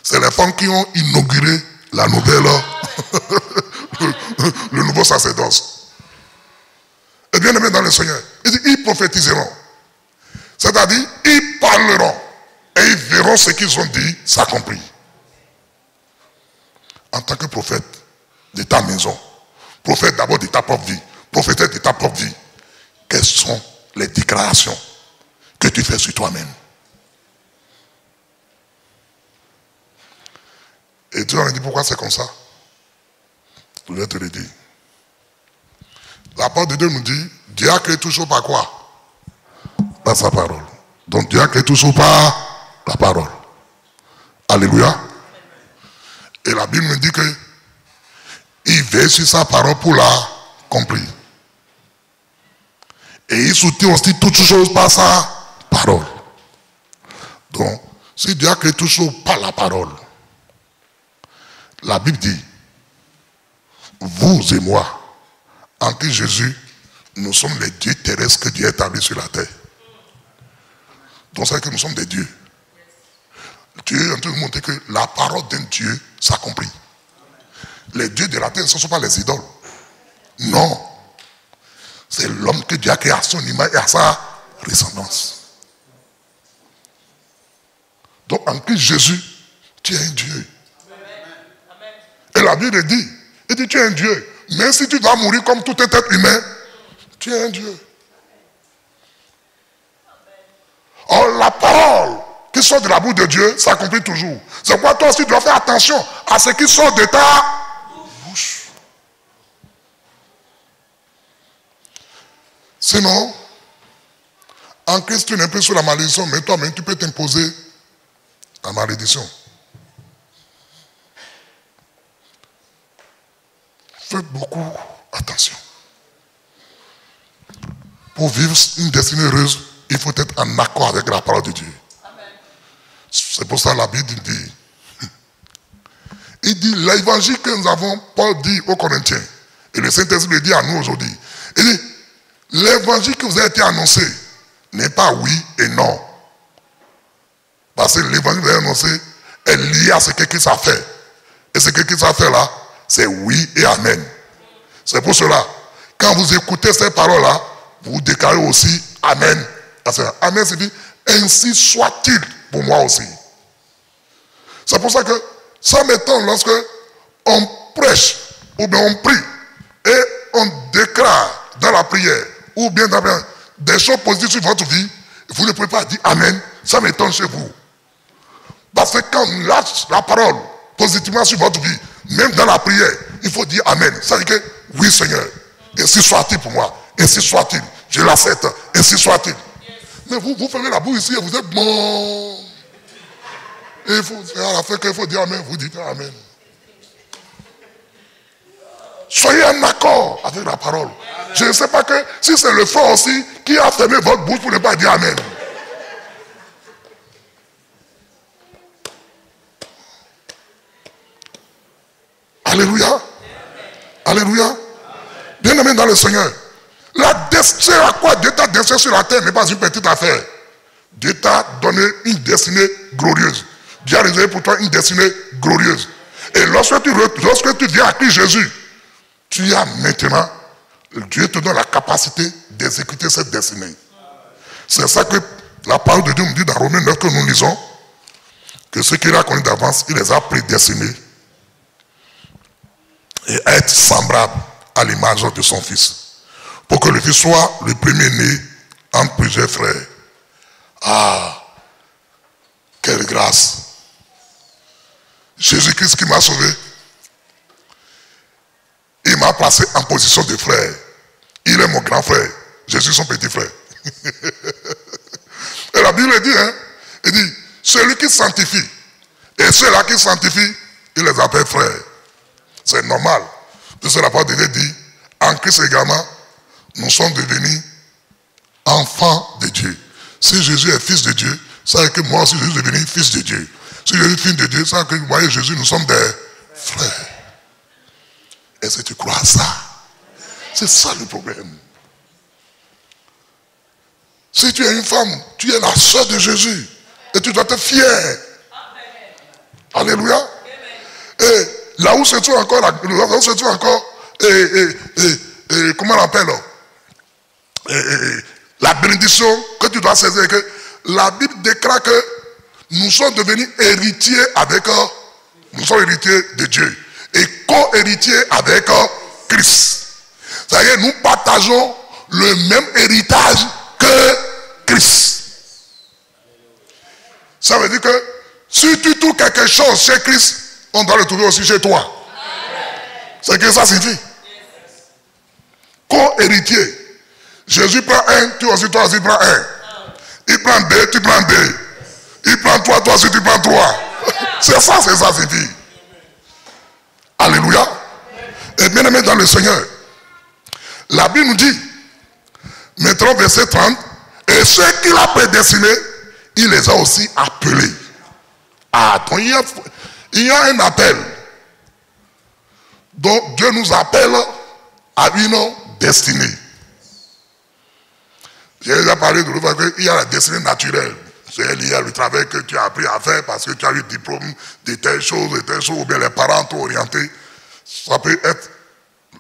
c'est les femmes qui ont inauguré la nouvelle, le nouveau sacerdoce. Et bien aimé dans le Seigneur, il dit, ils prophétiseront. C'est-à-dire, ils parleront et ils verront ce qu'ils ont dit s'accomplir. En tant que prophète de ta maison, prophète d'abord de ta propre vie, prophète de ta propre vie, quelles sont les déclarations que tu fais sur toi-même? Et Dieu me dit pourquoi c'est comme ça. Je vais te le dire. La parole de Dieu nous dit, Dieu a créé toujours par quoi? Par sa parole. Donc Dieu a créé toujours par la parole. Alléluia. Et la Bible me dit que il veille sur sa parole pour l'accomplir. Et il soutient aussi toutes choses par sa parole. Donc, si Dieu a créé toujours par la parole, la Bible dit, vous et moi, en Christ Jésus, nous sommes les dieux terrestres que Dieu a établis sur la terre. Donc c'est que nous sommes des dieux. Dieu est en train de montrer que la parole d'un Dieu s'accomplit. Les dieux de la terre, ce ne sont pas les idoles. Non. C'est l'homme que Dieu a créé à son image et à sa ressemblance. Donc en Christ Jésus, tu es un Dieu. Et la Bible dit, il dit tu es un Dieu. Mais si tu vas mourir comme tout un être humain, tu es un Dieu. Or la parole qui sort de la bouche de Dieu s'accomplit toujours. C'est pourquoi toi aussi tu dois faire attention à ce qui sort de ta bouche. Sinon, en Christ tu n'es plus sous la malédiction, mais toi-même tu peux t'imposer la malédiction. Faites beaucoup attention. Pour vivre une destinée heureuse, il faut être en accord avec la parole de Dieu. C'est pour ça que la Bible dit, il dit l'évangile que nous avons, Paul dit aux Corinthiens, et le Saint-Esprit le dit à nous aujourd'hui, il dit, l'évangile que vous a été annoncé n'est pas oui et non. Parce que l'évangile que vous avez annoncé est lié à ce que Christ a fait. Et ce que Christ a fait là, c'est oui et amen. C'est pour cela, quand vous écoutez ces paroles-là, vous déclarez aussi amen. Amen, c'est dit, ainsi soit-il pour moi aussi. C'est pour ça que, ça m'étonne lorsque on prêche, ou bien on prie, et on déclare dans la prière, ou bien dans des choses positives sur votre vie, vous ne pouvez pas dire amen, ça m'étonne chez vous. Parce que quand on lâche la parole positivement sur votre vie, même dans la prière, il faut dire amen. Ça veut dire que, oui Seigneur, ainsi soit-il pour moi, ainsi soit-il, je l'accepte, ainsi soit-il. Mais vous fermez la bouche ici et vous êtes bon. Et il faut, à la fin qu'il faut dire amen, vous dites amen. Soyez en accord avec la parole. Amen. Je ne sais pas que si c'est le frère aussi qui a fermé votre bouche pour ne pas dire amen. Alléluia. Amen. Alléluia. Bien aimé dans le Seigneur. La destinée à quoi Dieu t'a destiné sur la terre n'est pas une petite affaire. Dieu t'a donné une destinée glorieuse. Dieu a réservé pour toi une destinée glorieuse. Et lorsque tu viens à Christ Jésus, tu as maintenant, Dieu te donne la capacité d'exécuter cette destinée. C'est ça que la parole de Dieu nous dit dans Romains 9 que nous lisons, que ceux qu'il a connus d'avance, il les a prédestinés et à être semblables à l'image de son Fils. Pour que le Fils soit le premier-né entre plusieurs frères. Ah, quelle grâce. grâce. Jésus-Christ qui m'a sauvé, il m'a placé en position de frère. Il est mon grand frère. Je suis son petit frère. Et la Bible dit, il dit, celui qui sanctifie, et ceux-là qui sanctifient, il les appelle frères. C'est normal. De ce la parole de Dieu dit, en Christ également, nous sommes devenus enfants de Dieu. Si Jésus est fils de Dieu, ça veut dire que moi aussi, je suis devenu fils de Dieu. Si je suis fils de Dieu, ça veut dire que vous voyez Jésus, nous sommes des frères. Est-ce que tu crois à ça? C'est ça le problème. Si tu es une femme, tu es la sœur de Jésus. Et tu dois être fier. Alléluia. Et là où se trouve encore, comment on appelle, la bénédiction que tu dois saisir, que la Bible déclare que nous sommes devenus héritiers avec, nous sommes héritiers de Dieu et co-héritiers avec Christ. C'est-à-dire nous partageons le même héritage que Christ. Ça veut dire que si tu trouves quelque chose chez Christ, on doit le trouver aussi chez toi. C'est ce que ça signifie. Co-héritier. Jésus prend un, toi aussi prends un. Il prend deux, tu prends deux. Il prend trois, toi aussi tu prends trois. C'est ça signifie. Alléluia. Et bien aimé dans le Seigneur, la Bible nous dit, maintenant verset 30, et ceux qu'il a prédestinés, il les a aussi appelés. Attends, il y a un appel. Donc Dieu nous appelle à une destinée. J'ai déjà parlé de l'autre, il y a la destinée naturelle. C'est lié à le travail que tu as appris à faire parce que tu as eu le diplôme de telles choses, ou bien les parents t'ont orienté. Ça peut être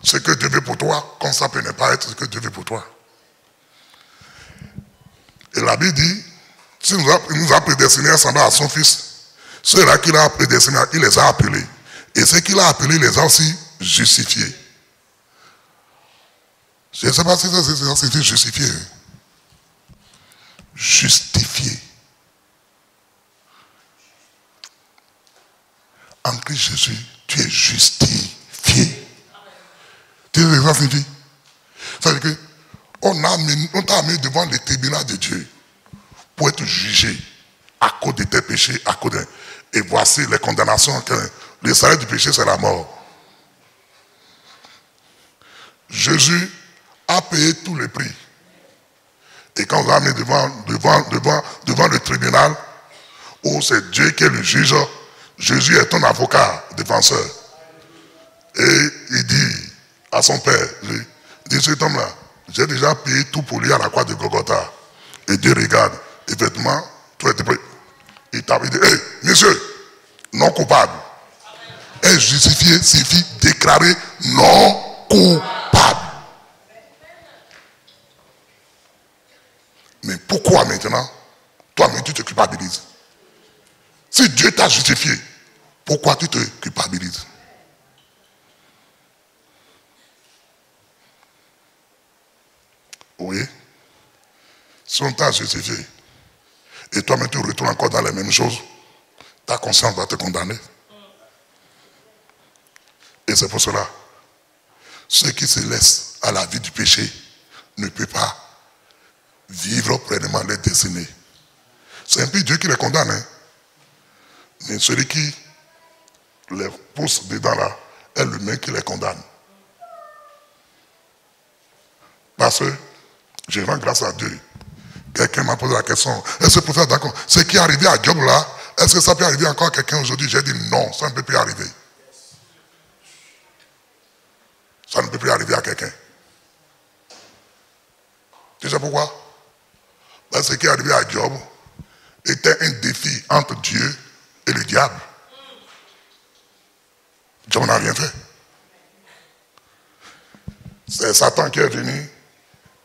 ce que Dieu veut pour toi, comme ça peut ne pas être ce que Dieu veut pour toi. Et la Bible dit, s'il nous a prédestinés ensemble à son fils, ceux-là qu'il a prédestinés, il les a appelés. Et ceux qu'il a appelés, il les a aussi justifiés. Je ne sais pas si ça signifie justifié. Justifié. En Christ Jésus, tu es justifié. Tu sais ce que ça signifie? Ça veut dire qu'on t'a amené devant le tribunal de Dieu pour être jugé à cause de tes péchés, et voici les condamnations que le salaire du péché, c'est la mort. Jésus a payé tout le prix. Et quand on l'a amené devant le tribunal, où c'est Dieu qui est le juge, Jésus est ton avocat, défenseur. Et il dit à son père, il dit, cet homme-là, j'ai déjà payé tout pour lui à la croix de Golgotha. Et Dieu regarde, effectivement, tout était prêt. Il t'a dit, hey, monsieur, non coupable. Et justifié signifie déclarer non coupable. Mais pourquoi maintenant, toi-même tu te culpabilises? Si Dieu t'a justifié, pourquoi tu te culpabilises? Oui. Si on t'a justifié, et toi-même tu retournes encore dans les mêmes choses, ta conscience va te condamner. Et c'est pour cela, ceux qui se laissent à la vie du péché ne peuvent pas vivre pleinement les destinés. C'est un peu Dieu qui les condamne. Hein? Mais celui qui les pousse dedans là, est le même qui les condamne. Parce que je rends grâce à Dieu. Quelqu'un m'a posé la question, est-ce que pour faire d'accord, ce qui est arrivé à Job là, est-ce que ça peut arriver encore à quelqu'un aujourd'hui? J'ai dit non, ça ne peut plus arriver. Ça ne peut plus arriver à quelqu'un. Tu sais pourquoi? Parce que ce qui est arrivé à Job était un défi entre Dieu et le diable. Job n'a rien fait. C'est Satan qui est venu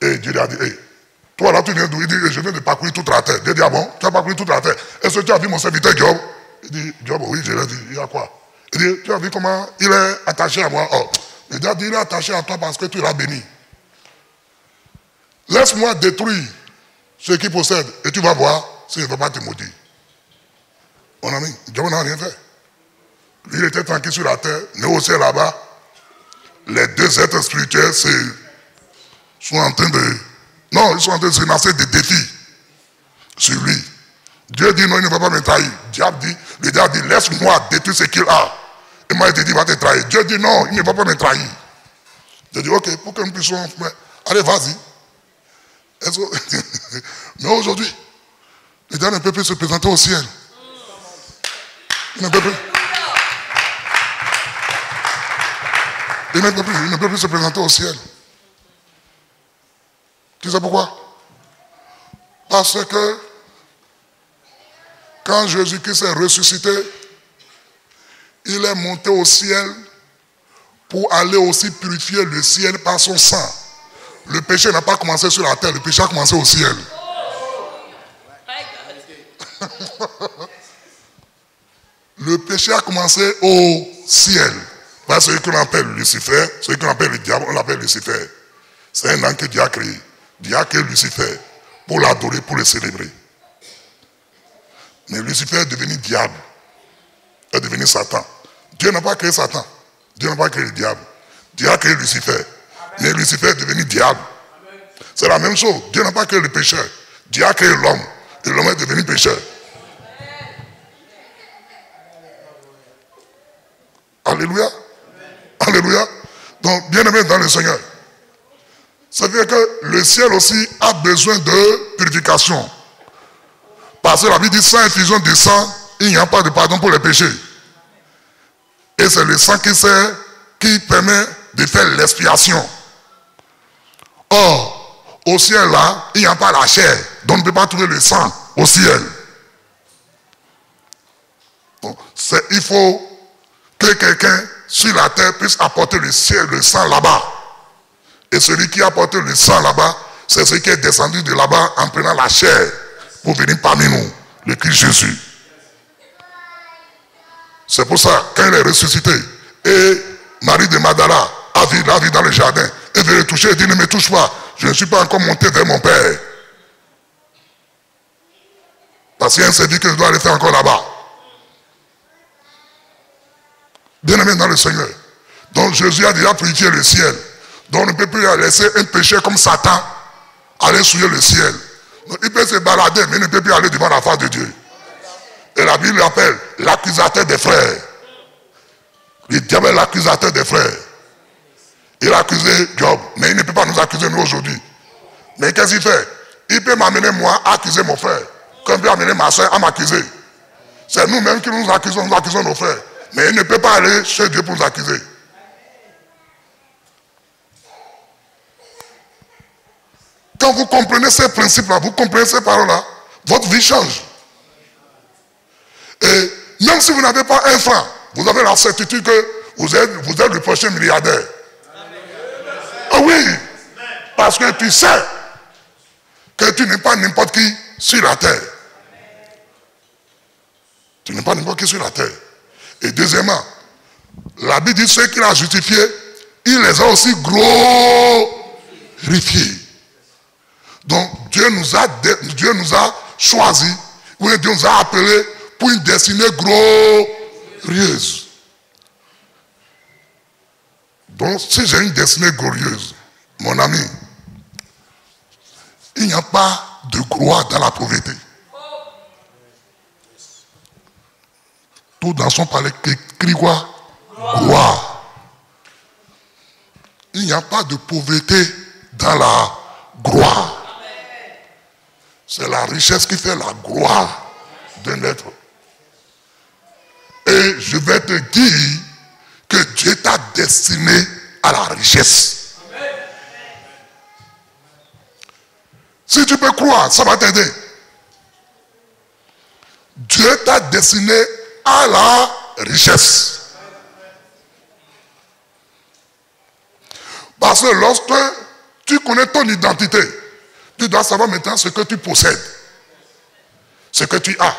et Dieu lui a dit, hey, toi là tu viens d'où? Il dit, je viens de parcourir toute la terre. Dieu dit, ah bon, tu as parcouru toute la terre. Est-ce que tu as vu mon serviteur Job? Il dit, Job, oui, je l'ai dit, il y a quoi? Il dit, tu as vu comment il est attaché à moi? Oh. Il dit, il est attaché à toi parce que tu l'as béni. Laisse-moi détruire ceux qui possèdent et tu vas voir s'il ne va pas te maudire. Mon ami, Dieu n'a rien fait. Lui, il était tranquille sur la terre, nous aussi là-bas. Les deux êtres spirituels sont en train de... Non, ils sont en train de se lancer des défis sur lui. Dieu dit non, il ne va pas me trahir. Le diable dit, laisse-moi détruire ce qu'il a. Et moi, il te dit, il va te trahir. Dieu dit non, il ne va pas me trahir. Dieu dit, ok, pour que nous puissions... Allez, vas-y. Mais aujourd'hui, le diable ne peut plus se présenter au ciel. Il ne peut plus. Il ne peut plus se présenter au ciel. Tu sais pourquoi? Parce que quand Jésus-Christ est ressuscité, il est monté au ciel pour aller aussi purifier le ciel par son sang. Le péché n'a pas commencé sur la terre, le péché a commencé au ciel. Le péché a commencé au ciel. Parce que ce qu'on appelle Lucifer, ce qu'on appelle le diable, on l'appelle Lucifer. C'est un ange que Dieu a créé. Dieu a créé Lucifer pour l'adorer, pour le célébrer. Mais Lucifer est devenu diable. Est devenu Satan. Dieu n'a pas créé Satan. Dieu n'a pas créé le diable. Dieu a créé Lucifer. Mais Lucifer est devenu diable. C'est la même chose. Dieu n'a pas créé le pécheur. Dieu a créé l'homme. Et l'homme est devenu pécheur. Alléluia. Alléluia. Donc, bien aimé dans le Seigneur, ça veut dire que le ciel aussi a besoin de purification. Parce que la Bible dit, sans infusion de sang, il n'y a pas de pardon pour les péchés. Et c'est le sang qui permet de faire l'expiation. Or, au ciel là, il n'y a pas la chair. Donc on ne peut pas trouver le sang au ciel. Donc, il faut que quelqu'un sur la terre puisse apporter le sang là-bas. Et celui qui a apporté le sang là-bas, c'est celui qui est descendu de là-bas en prenant la chair pour venir parmi nous, le Christ Jésus. C'est pour ça, quand il est ressuscité, et Marie de Magdala a vu dans le jardin, et veut le toucher, et dit, ne me touche pas, je ne suis pas encore monté vers mon Père. Parce qu'il y a un service que je dois aller faire encore là-bas. Bien aimé dans le Seigneur. Donc Jésus a déjà purifié le ciel. Donc on ne peut plus laisser un péché comme Satan aller souiller le ciel. Donc, il peut se balader, mais il ne peut plus aller devant la face de Dieu. Et la Bible l'appelle l'accusateur des frères. Le diable est l'accusateur des frères. Il a accusé Job, mais il ne peut pas nous accuser nous aujourd'hui. Mais qu'est-ce qu'il fait? Il peut m'amener moi à accuser mon frère. Comme il peut amener ma soeur à m'accuser. C'est nous-mêmes qui nous accusons nos frères. Mais il ne peut pas aller chez Dieu pour nous accuser. Quand vous comprenez ces principes-là, vous comprenez ces paroles-là, votre vie change. Et même si vous n'avez pas un franc, vous avez la certitude que vous êtes le prochain milliardaire. Ah oui, parce que tu sais que tu n'es pas n'importe qui sur la terre. Tu n'es pas n'importe qui sur la terre. Et deuxièmement, la Bible dit ceux qu'il a justifiés, il les a aussi glorifiés. Donc Dieu nous a choisis, ou Dieu nous a appelés pour une destinée glorieuse. Donc si j'ai une destinée glorieuse, mon ami, il n'y a pas de gloire dans la pauvreté. Tout dans son palais crie quoi? Gloire. Il n'y a pas de pauvreté dans la gloire. C'est la richesse qui fait la gloire d'un être. Et je vais te dire que Dieu t'a destiné à la richesse. Si tu peux croire, ça va t'aider. Dieu t'a destiné à la richesse. Parce que lorsque tu connais ton identité, tu dois savoir maintenant ce que tu possèdes, ce que tu as.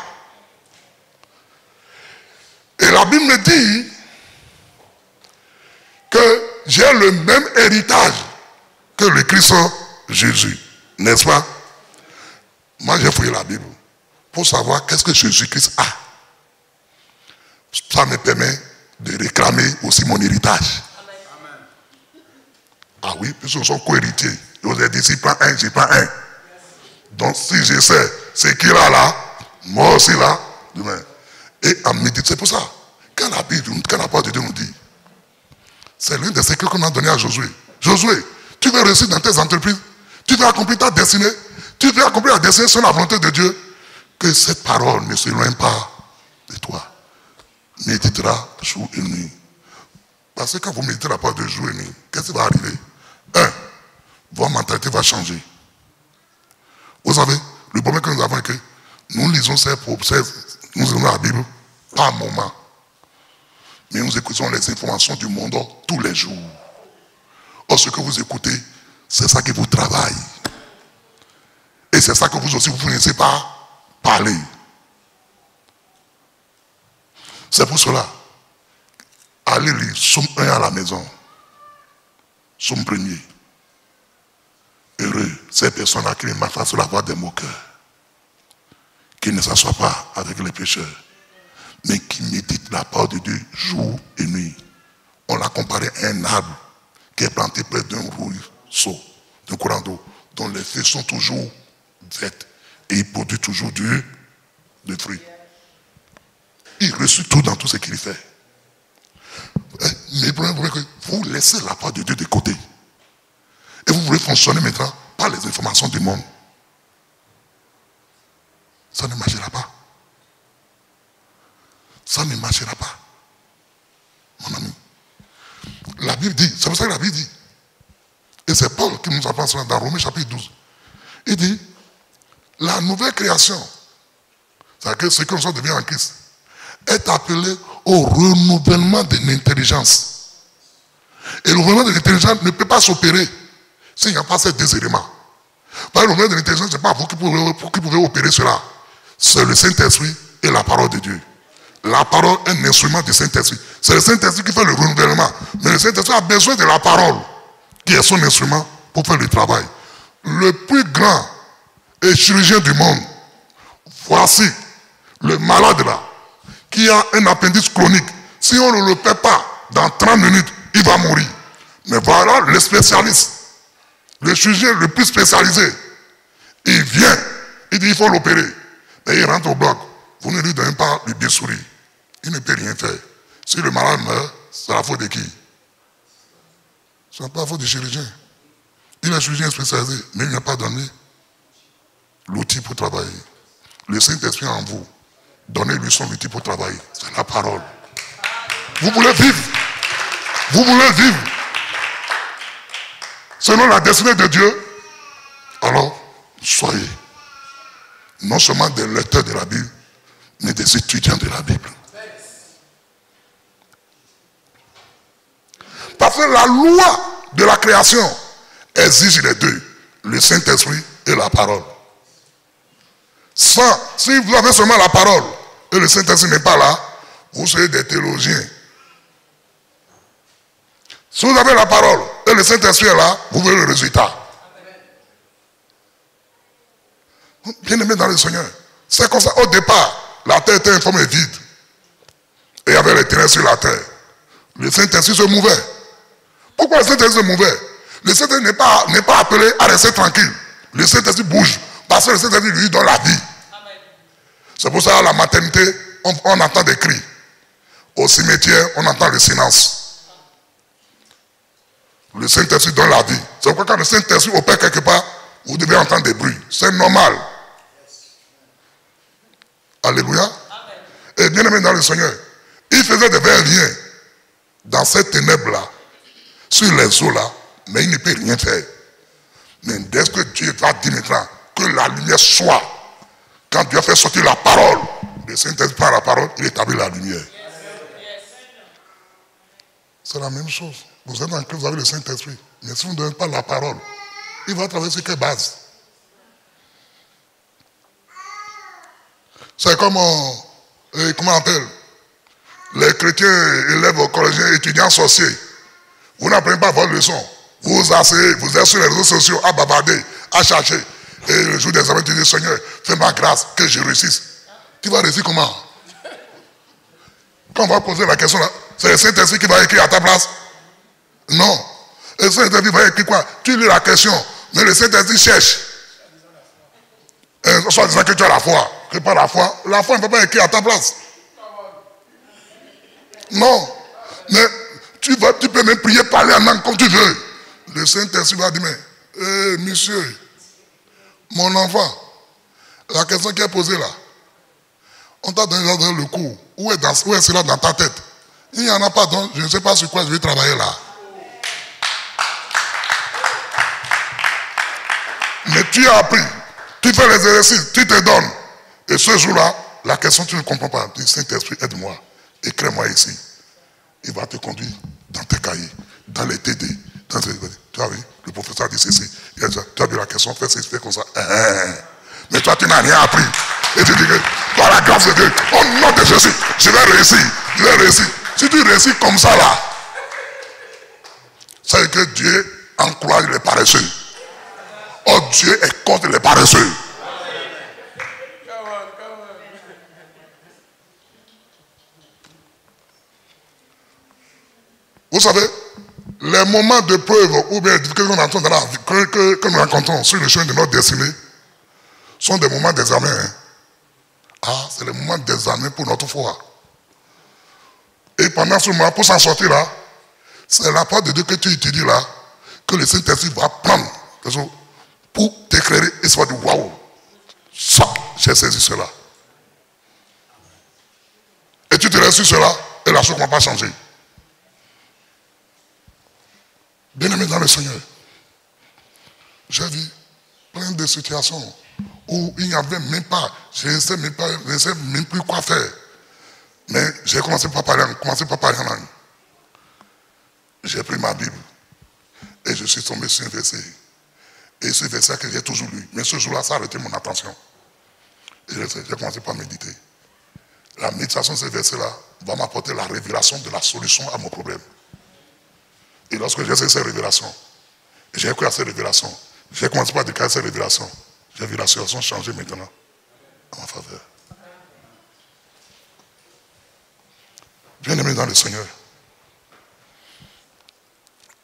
Et la Bible me dit que j'ai le même héritage que le Christ Jésus, n'est-ce pas? Moi j'ai fouillé la Bible pour savoir qu'est-ce que Jésus-Christ a. ça me permet de réclamer aussi mon héritage. Amen. Ah oui, puisque nous sommes co-héritiers. Je vous ai dit, s'il prend un, j'y prends un. Donc si je sais ce qu'il a là, moi aussi là, demain. Et en méditation, c'est pour ça, quand la Bible, quand la parole de Dieu nous dit, c'est l'un des secrets qu'on a donné à Josué. Josué, tu veux réussir dans tes entreprises, tu veux accomplir ta destinée, tu veux accomplir la destinée sur la volonté de Dieu, que cette parole ne s'éloigne pas de toi. Méditera jour et nuit. Parce que quand vous méditez la parole de jour et nuit, qu'est-ce qui va arriver? Votre mentalité va changer. Vous savez, le problème que nous avons est que nous lisons nous lisons la Bible par moment. Mais nous écoutons les informations du monde tous les jours. Or, ce que vous écoutez, c'est ça qui vous travaille. Et c'est ça que vous aussi, vous finissez par parler. C'est pour cela, allez lire Somme 1 à la maison. Somme 1er. Heureux, ces personnes-là qui ne marchent pas sur la voie des moqueurs, qui ne s'assoient pas avec les pécheurs, mais qui méditent la parole de Dieu jour et nuit. On l'a comparé à un arbre qui est planté près d'un ruisseau, d'un courant d'eau, dont les feuilles sont toujours vertes et il produit toujours du fruit. Il reçoit tout dans tout ce qu'il fait. Mais le problème, c'est que vous laissez la parole de Dieu de côté. Et vous voulez fonctionner maintenant par les informations du monde. Ça ne marchera pas. Ça ne marchera pas. Mon ami. La Bible dit, c'est pour ça que la Bible dit, et c'est Paul qui nous apprend cela dans Romains chapitre 12. Il dit, la nouvelle création, c'est-à-dire que ce que nous sommes devenus en Christ, est appelé au renouvellement de l'intelligence. Et le renouvellement de l'intelligence ne peut pas s'opérer s'il n'y a pas ces deux éléments. Par le renouvellement de l'intelligence, ce n'est pas vous qui pouvez opérer cela. C'est le Saint-Esprit et la parole de Dieu. La parole est un instrument du Saint-Esprit. C'est le Saint-Esprit qui fait le renouvellement. Mais le Saint-Esprit a besoin de la parole, qui est son instrument pour faire le travail. Le plus grand chirurgien du monde, voici le malade là, qui a un appendice chronique. Si on ne le paie pas, dans 30 minutes, il va mourir. Mais voilà le spécialiste, le chirurgien le plus spécialisé. Il vient, il dit il faut l'opérer. Et il rentre au bloc. Vous ne lui donnez pas le bistouri. Il ne peut rien faire. Si le malade meurt, c'est la faute de qui? Ce n'est pas la faute du chirurgien. Il est chirurgien spécialisé, mais il n'a pas donné l'outil pour travailler. Le Saint-Esprit en vous. Donnez-lui son outil pour travailler. C'est la parole. Vous voulez vivre. Vous voulez vivre selon la destinée de Dieu. Alors, soyez non seulement des lecteurs de la Bible, mais des étudiants de la Bible. Parce que la loi de la création exige les deux, le Saint-Esprit et la parole. Si vous avez seulement la parole et le Saint-Esprit n'est pas là, vous serez des théologiens. Si vous avez la parole et le Saint-Esprit est là, vous verrez le résultat. Bien aimé dans le Seigneur, c'est comme ça. Au départ, la terre était informe et vide. Et il y avait les ténèbres sur la terre. Le Saint-Esprit se mouvait. Pourquoi le Saint-Esprit se mouvait? Le Saint-Esprit n'est pas appelé à rester tranquille. Le Saint-Esprit bouge. Parce que le Saint-Esprit lui donne la vie. C'est pour ça qu'à la maternité, on entend des cris. Au cimetière, on entend le silence. Le Saint-Esprit donne la vie. C'est pourquoi quand le Saint-Esprit opère quelque part, vous devez entendre des bruits. C'est normal. Alléluia. Et bien aimé dans le Seigneur, il faisait des verts liens dans cette ténèbre-là, sur les eaux-là, mais il ne peut rien faire. Mais dès que Dieu va dire maintenant que la lumière soit, quand Dieu a fait sortir la parole, le Saint-Esprit par la parole, il établit la lumière. C'est la même chose. Vous êtes en Christ, vous avez le Saint-Esprit. Mais si vous ne donnez pas la parole, il va travailler sur quelle base? C'est comme, comment on appelle? Les chrétiens élèves au collégien, étudiants sorciers. Vous n'apprenez pas votre leçon. Vous vous asseyez, vous êtes sur les réseaux sociaux à bavarder, à chercher. Et le jour des examens, tu dis, Seigneur, fais-moi grâce que je réussisse. Tu vas réussir comment? Quand on va poser la question là, c'est le Saint-Esprit qui va écrire à ta place? Non. Le Saint-Esprit va écrire quoi? Tu lis la question, mais le Saint-Esprit cherche. Soit disant que tu as la foi, que pas la foi ne va pas écrire à ta place. Non. Mais tu peux même prier, parler en langue comme tu veux. Le Saint-Esprit va dire, mais, monsieur, mon enfant, la question qui est posée là, on t'a donné le cours. Où est cela dans ta tête? Il n'y en a pas, donc je ne sais pas sur quoi je vais travailler là. Mais tu as appris, tu fais les exercices, tu te donnes. Et ce jour-là, la question tu ne comprends pas. Tu dis, Saint-Esprit, aide-moi, écris-moi ici. Il va te conduire dans tes cahiers, dans les TD. Tu as vu, le professeur a dit ceci. Tu as vu la question, fais ceci, fais comme ça. Mais toi, tu n'as rien appris. Et tu dis que, par la grâce de Dieu, au nom de Jésus, je vais réussir. Si tu réussis comme ça là, c'est que Dieu encourage les paresseux. Oh, Dieu est contre les paresseux. Vous savez, les moments de preuve ou bien que nous rencontrons sur le chemin de notre destinée sont des moments d'examen. Hein. Ah, c'est les moments d'examen pour notre foi. Et pendant ce moment, pour s'en sortir là, c'est la parole de Dieu que tu étudies là, que le Saint-Esprit va prendre pour t'éclairer et se va dire waouh, ça, j'ai saisi cela. Et tu te restes sur cela et la chose ne va pas changer. Bien-aimé dans le Seigneur, j'ai vu plein de situations où il n'y avait même pas, je ne sais même plus quoi faire. Mais j'ai commencé par parler en langue. J'ai pris ma Bible et je suis tombé sur un verset. Et ce verset que j'ai toujours lu. Mais ce jour-là, ça a arrêté mon attention. Et j'ai commencé par méditer. La méditation de ce verset-là va m'apporter la révélation de la solution à mon problème. Et lorsque j'ai ces révélations, j'ai cru à ces révélations, j'ai commencé par déclarer ces révélations. J'ai vu la situation changer maintenant en ma faveur. Bien-aimé dans le Seigneur,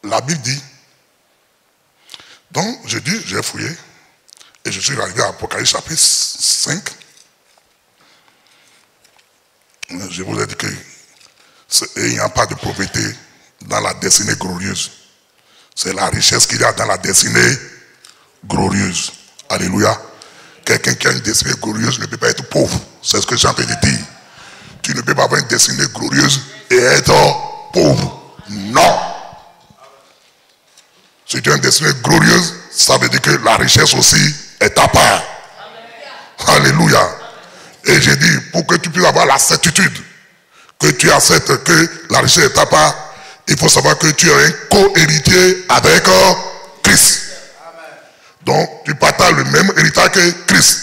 la Bible dit, donc j'ai fouillé, et je suis arrivé à Apocalypse chapitre 5. Je vous ai dit qu'il n'y a pas de pauvreté dans la destinée glorieuse. C'est la richesse qu'il y a dans la destinée glorieuse. Alléluia. Quelqu'un qui a une destinée glorieuse ne peut pas être pauvre. C'est ce que j'ai en train de dire. Tu ne peux pas avoir une destinée glorieuse et être pauvre. Non. Si tu as une destinée glorieuse, ça veut dire que la richesse aussi est ta part. Alléluia. Et j'ai dit, pour que tu puisses avoir la certitude que tu acceptes que la richesse est ta part, il faut savoir que tu es un co-héritier avec Christ. Donc, tu partages le même héritage que Christ.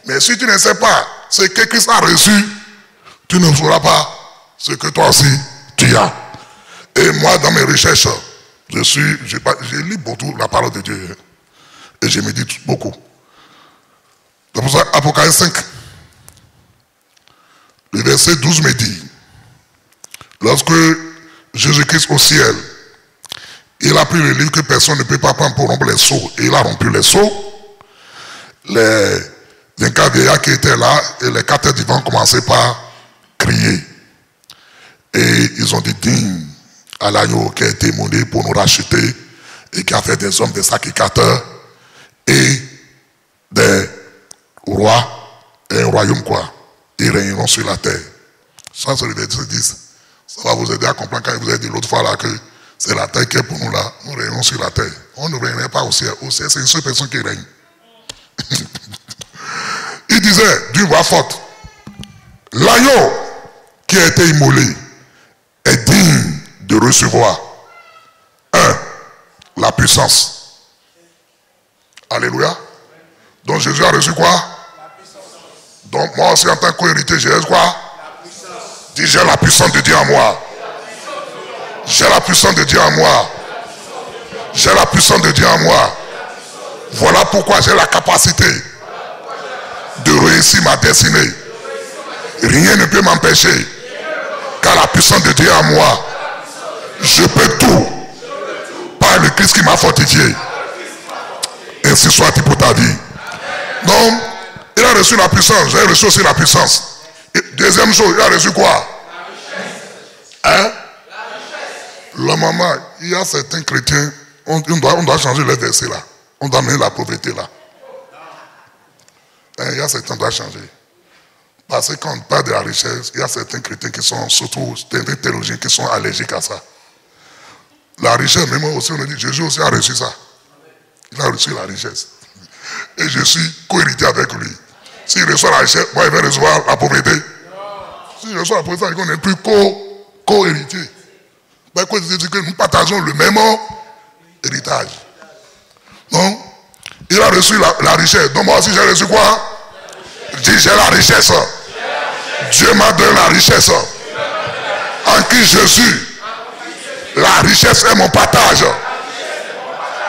Mais si tu ne sais pas ce que Christ a reçu, tu ne sauras pas ce que toi aussi tu as. Et moi, dans mes recherches, je lis beaucoup la parole de Dieu. Et je médite beaucoup. C'est pour ça, Apocalypse 5, le verset 12 me dit, lorsque Jésus-Christ au ciel, il a pris le livre que personne ne peut pas prendre pour rompre les sceaux. Et il a rompu les sceaux. Les 24 vieillards qui étaient là et les 4 divins ont commencé par crier. Et ils ont dit digne à l'agneau qui a été immolé pour nous racheter et qui a fait des hommes des sacrificateurs et des rois et un royaume quoi. Ils régneront sur la terre. Ça c'est le verset 10. Ça va vous aider à comprendre quand il vous a dit l'autre fois là que c'est la terre qui est pour nous là. Nous régnons sur la terre. On ne règne pas au ciel. Au ciel, c'est une seule personne qui règne. Il disait d'une voix forte, l'agneau qui a été immolé est digne de recevoir la puissance. Alléluia. Donc Jésus a reçu quoi? La puissance. Donc moi aussi en tant qu'héritier, j'ai reçu quoi? Dis, j'ai la puissance de Dieu en moi. J'ai la puissance de Dieu en moi. J'ai la puissance de Dieu en moi. Voilà pourquoi j'ai la capacité de réussir ma destinée. Rien ne peut m'empêcher Car la puissance de Dieu est à moi. Je peux tout par le Christ qui m'a fortifié. Ainsi soit-il pour ta vie. Donc, il a reçu la puissance. J'ai reçu aussi la puissance. Et deuxième chose, il a reçu quoi? Hein? La maman, il y a certains chrétiens, on doit changer les versets là. On doit mener la pauvreté là. Hein, il y a certains qui doivent changer. Parce que quand on parle de la richesse, il y a certains chrétiens qui sont, surtout des théologiens, qui sont allergiques à ça. La richesse, même moi aussi, on a dit, Jésus aussi a reçu ça. Il a reçu la richesse. Et je suis co-héritier avec lui. S'il reçoit la richesse, moi, il va recevoir la pauvreté. S'il reçoit la pauvreté, on n'est plus co-héritier. Que nous partageons le même héritage. Donc, il a reçu la richesse. Donc, moi aussi, j'ai reçu quoi? Dis, j'ai la richesse. Dieu m'a donné la richesse. En qui je suis. La richesse est mon partage.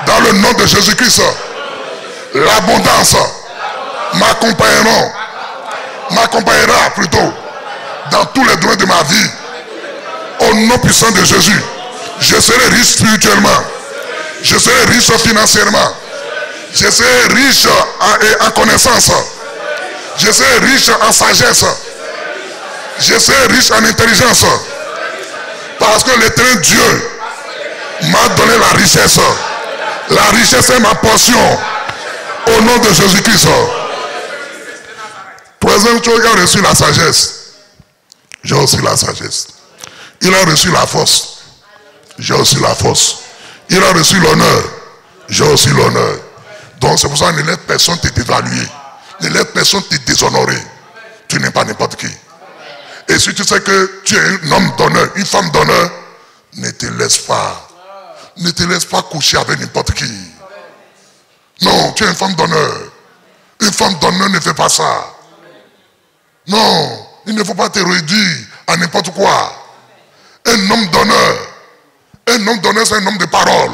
Dans le nom de Jésus-Christ. L'abondance m'accompagnera plutôt dans tous les domaines de ma vie. Au nom puissant de Jésus, je serai riche spirituellement. Je serai riche financièrement. Je serai riche en connaissance. Je serai riche en sagesse. Je serai riche en intelligence. Parce que l'éternel Dieu m'a donné la richesse. La richesse est ma portion. Au nom de Jésus-Christ. Troisième chose, il a reçu la sagesse. J'ai aussi la sagesse. Il a reçu la force. J'ai aussi la force. Il a reçu l'honneur. J'ai aussi l'honneur. Donc c'est pour ça que ne laisse personne te dévaluer. Ne laisse personne te déshonorer. Tu n'es pas n'importe qui. Et si tu sais que tu es un homme d'honneur, une femme d'honneur, ne te laisse pas. Ne te laisse pas coucher avec n'importe qui. Non, tu es une femme d'honneur. Une femme d'honneur ne fait pas ça. Non, il ne faut pas te réduire à n'importe quoi. Un homme d'honneur. Un homme d'honneur, c'est un homme de parole.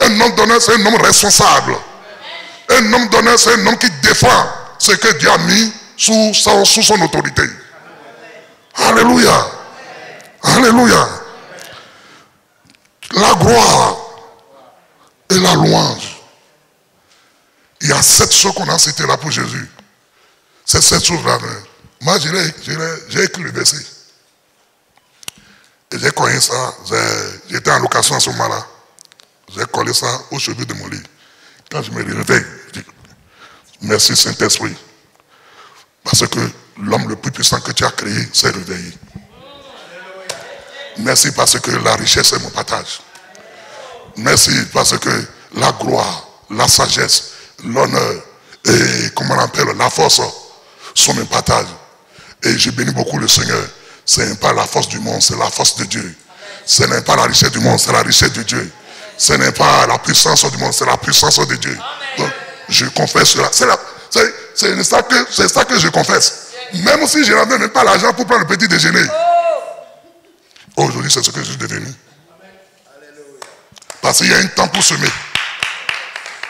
Un homme d'honneur, c'est un homme responsable. Un homme d'honneur, c'est un homme qui défend ce que Dieu a mis sous son autorité. Alléluia. Alléluia. La gloire et la louange. Il y a 7 choses qu'on a citées là pour Jésus. C'est 7 choses-là. Moi, j'ai écrit le verset. Et j'ai collé ça. J'étais en location à ce moment-là. J'ai collé ça au cheveu de mon lit. Quand je me réveille, je dis, merci Saint-Esprit. Parce que l'homme le plus puissant que tu as créé s'est réveillé. Merci parce que la richesse est mon partage. Merci parce que la gloire, la sagesse, l'honneur et comment on appelle la force sont mes partages. Et je bénis beaucoup le Seigneur. Ce n'est pas la force du monde, c'est la force de Dieu. Ce n'est pas la richesse du monde, c'est la richesse de Dieu. Ce n'est pas la puissance du monde, c'est la puissance de Dieu. Donc, je confesse cela. C'est ça que je confesse. Même si je n'avais même pas l'argent pour prendre le petit déjeuner. Aujourd'hui, c'est ce que je suis devenu. Parce qu'il y a un temps pour semer.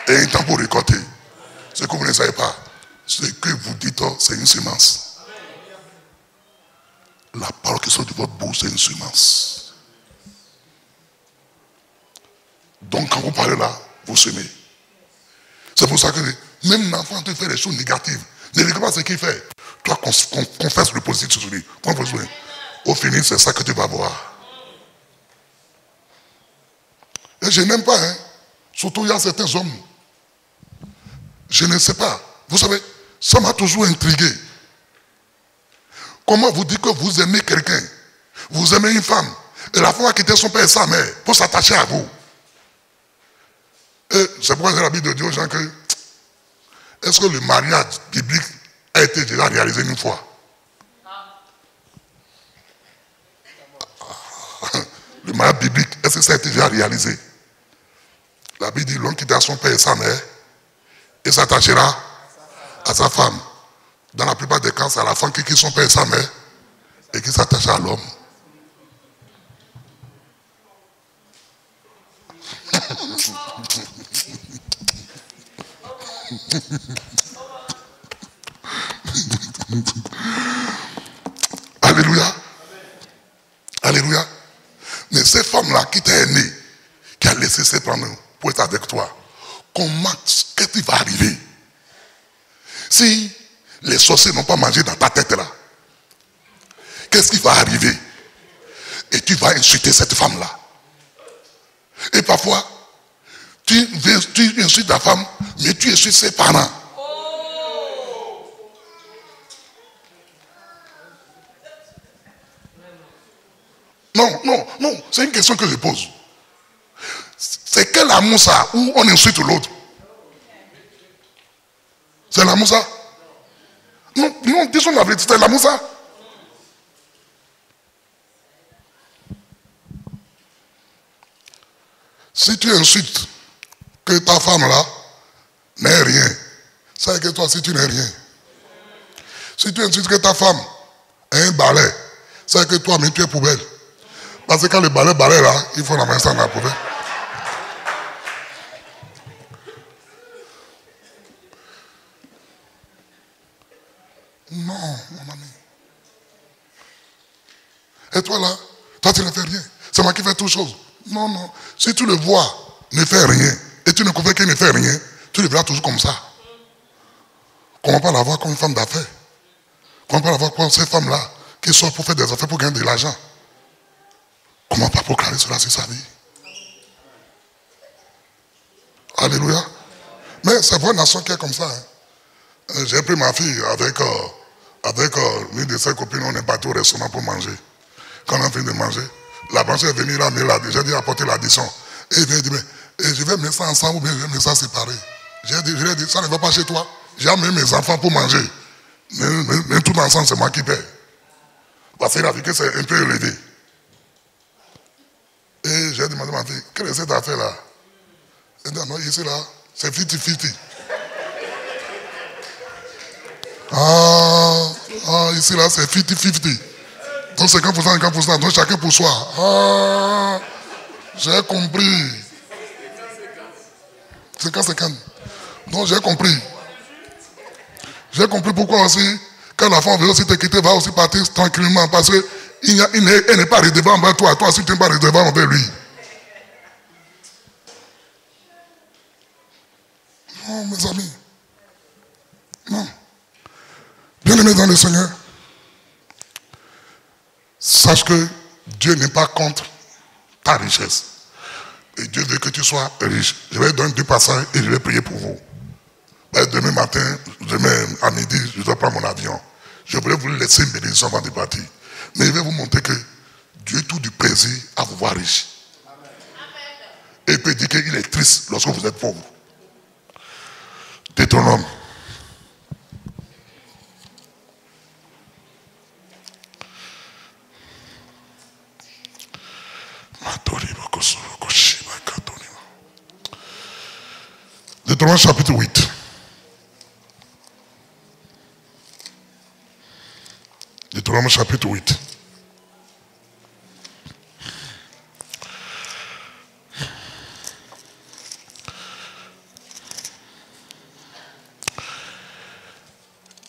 Et un temps pour récolter. Ce que vous ne savez pas, ce que vous dites, c'est une semence. La parole qui sort de votre bouche, c'est une semence. Donc quand vous parlez là, vous semez. C'est pour ça que même l'enfant te fait des choses négatives. Ne regarde pas ce qu'il fait. Toi, confesse le positif sur lui. Au final, c'est ça que tu vas voir. Et je n'aime pas, hein. Surtout il y a certains hommes. Je ne sais pas. Vous savez, ça m'a toujours intrigué. Comment vous dites que vous aimez quelqu'un, vous aimez une femme, et la femme a quitté son père et sa mère pour s'attacher à vous. Et c'est pourquoi la Bible dit aux gens que est-ce que le mariage biblique a été déjà réalisé une fois? Le mariage biblique, est-ce que ça a été déjà réalisé? La Bible dit l'homme quittera son père et sa mère et s'attachera à sa femme. Dans la plupart des cas, c'est la femme qui quitte son père et sa mère et qui s'attache à l'homme. Alléluia. cette femme-là qui t'a aimé, qui a laissé ses parents pour être avec toi, qu'est-ce qui va arriver? Si les sorciers n'ont pas mangé dans ta tête là, qu'est-ce qui va arriver? Et tu vas insulter cette femme-là. Et parfois, tu insultes ta femme, mais tu insultes ses parents. Non, c'est une question que je pose. C'est quel amour ça où on insulte l'autre? C'est l'amour ça? Non, disons la vérité, c'est l'amour ça? Si tu insultes que ta femme là n'est rien, c'est que toi si tu n'es rien. Si tu insultes que ta femme est un balai, c'est que toi mais tu es poubelle. Parce que quand le balai là, il faut la mettre ça dans la poubelle. Non, mon ami. Et toi là, toi tu ne fais rien. C'est moi qui fais toutes choses. Non. Si tu le vois, ne fais rien, et tu ne connais qu'il ne fait rien, tu le verras toujours comme ça. Comment pas la voir comme une femme d'affaires? Comment pas la voir comme cette femme-là qui sort pour faire des affaires pour gagner de l'argent? Comment pas proclamer cela sur sa vie? Alléluia. Mais c'est pour une nation qui est comme ça. Hein. J'ai pris ma fille avec l'une de ses copines, on est parti au restaurant pour manger. Quand on a fini de manger, la branche est venue là, mais j'ai dit apporter l'addition. Et il vient dire, mais je vais mettre ça ensemble ou bien je vais mettre ça séparé. Je lui ai dit, ça ne va pas chez toi. J'ai amené mes enfants pour manger. Mais tout ensemble, c'est moi qui paie. Parce qu'il a vu que c'est un peu élevé. Et j'ai demandé à ma fille, quelle est cette affaire-là? Elle dit, non, ici là, c'est 50-50. Ici là, c'est 50-50. Donc 50%, 50%, donc chacun pour soi. J'ai compris. 50-50. Donc j'ai compris. J'ai compris pourquoi aussi, quand la femme veut aussi te quitter, va aussi partir tranquillement, parce qu'elle n'est pas redevable envers toi, toi aussi tu n'es pas redevable envers lui. Non, mes amis. Non. Bien-aimé dans le Seigneur, sache que Dieu n'est pas contre ta richesse. Et Dieu veut que tu sois riche. Je vais donner 2 passages et je vais prier pour vous. Demain matin, demain à midi, je dois prendre mon avion. Je voulais vous laisser une bénédiction avant de partir. Mais je vais vous montrer que Dieu tout du plaisir à vous voir riche. Amen. Et il peut dire qu'il est triste lorsque vous êtes pauvre. Deutéronome. Deutéronome chapitre 8. Deutéronome chapitre 8.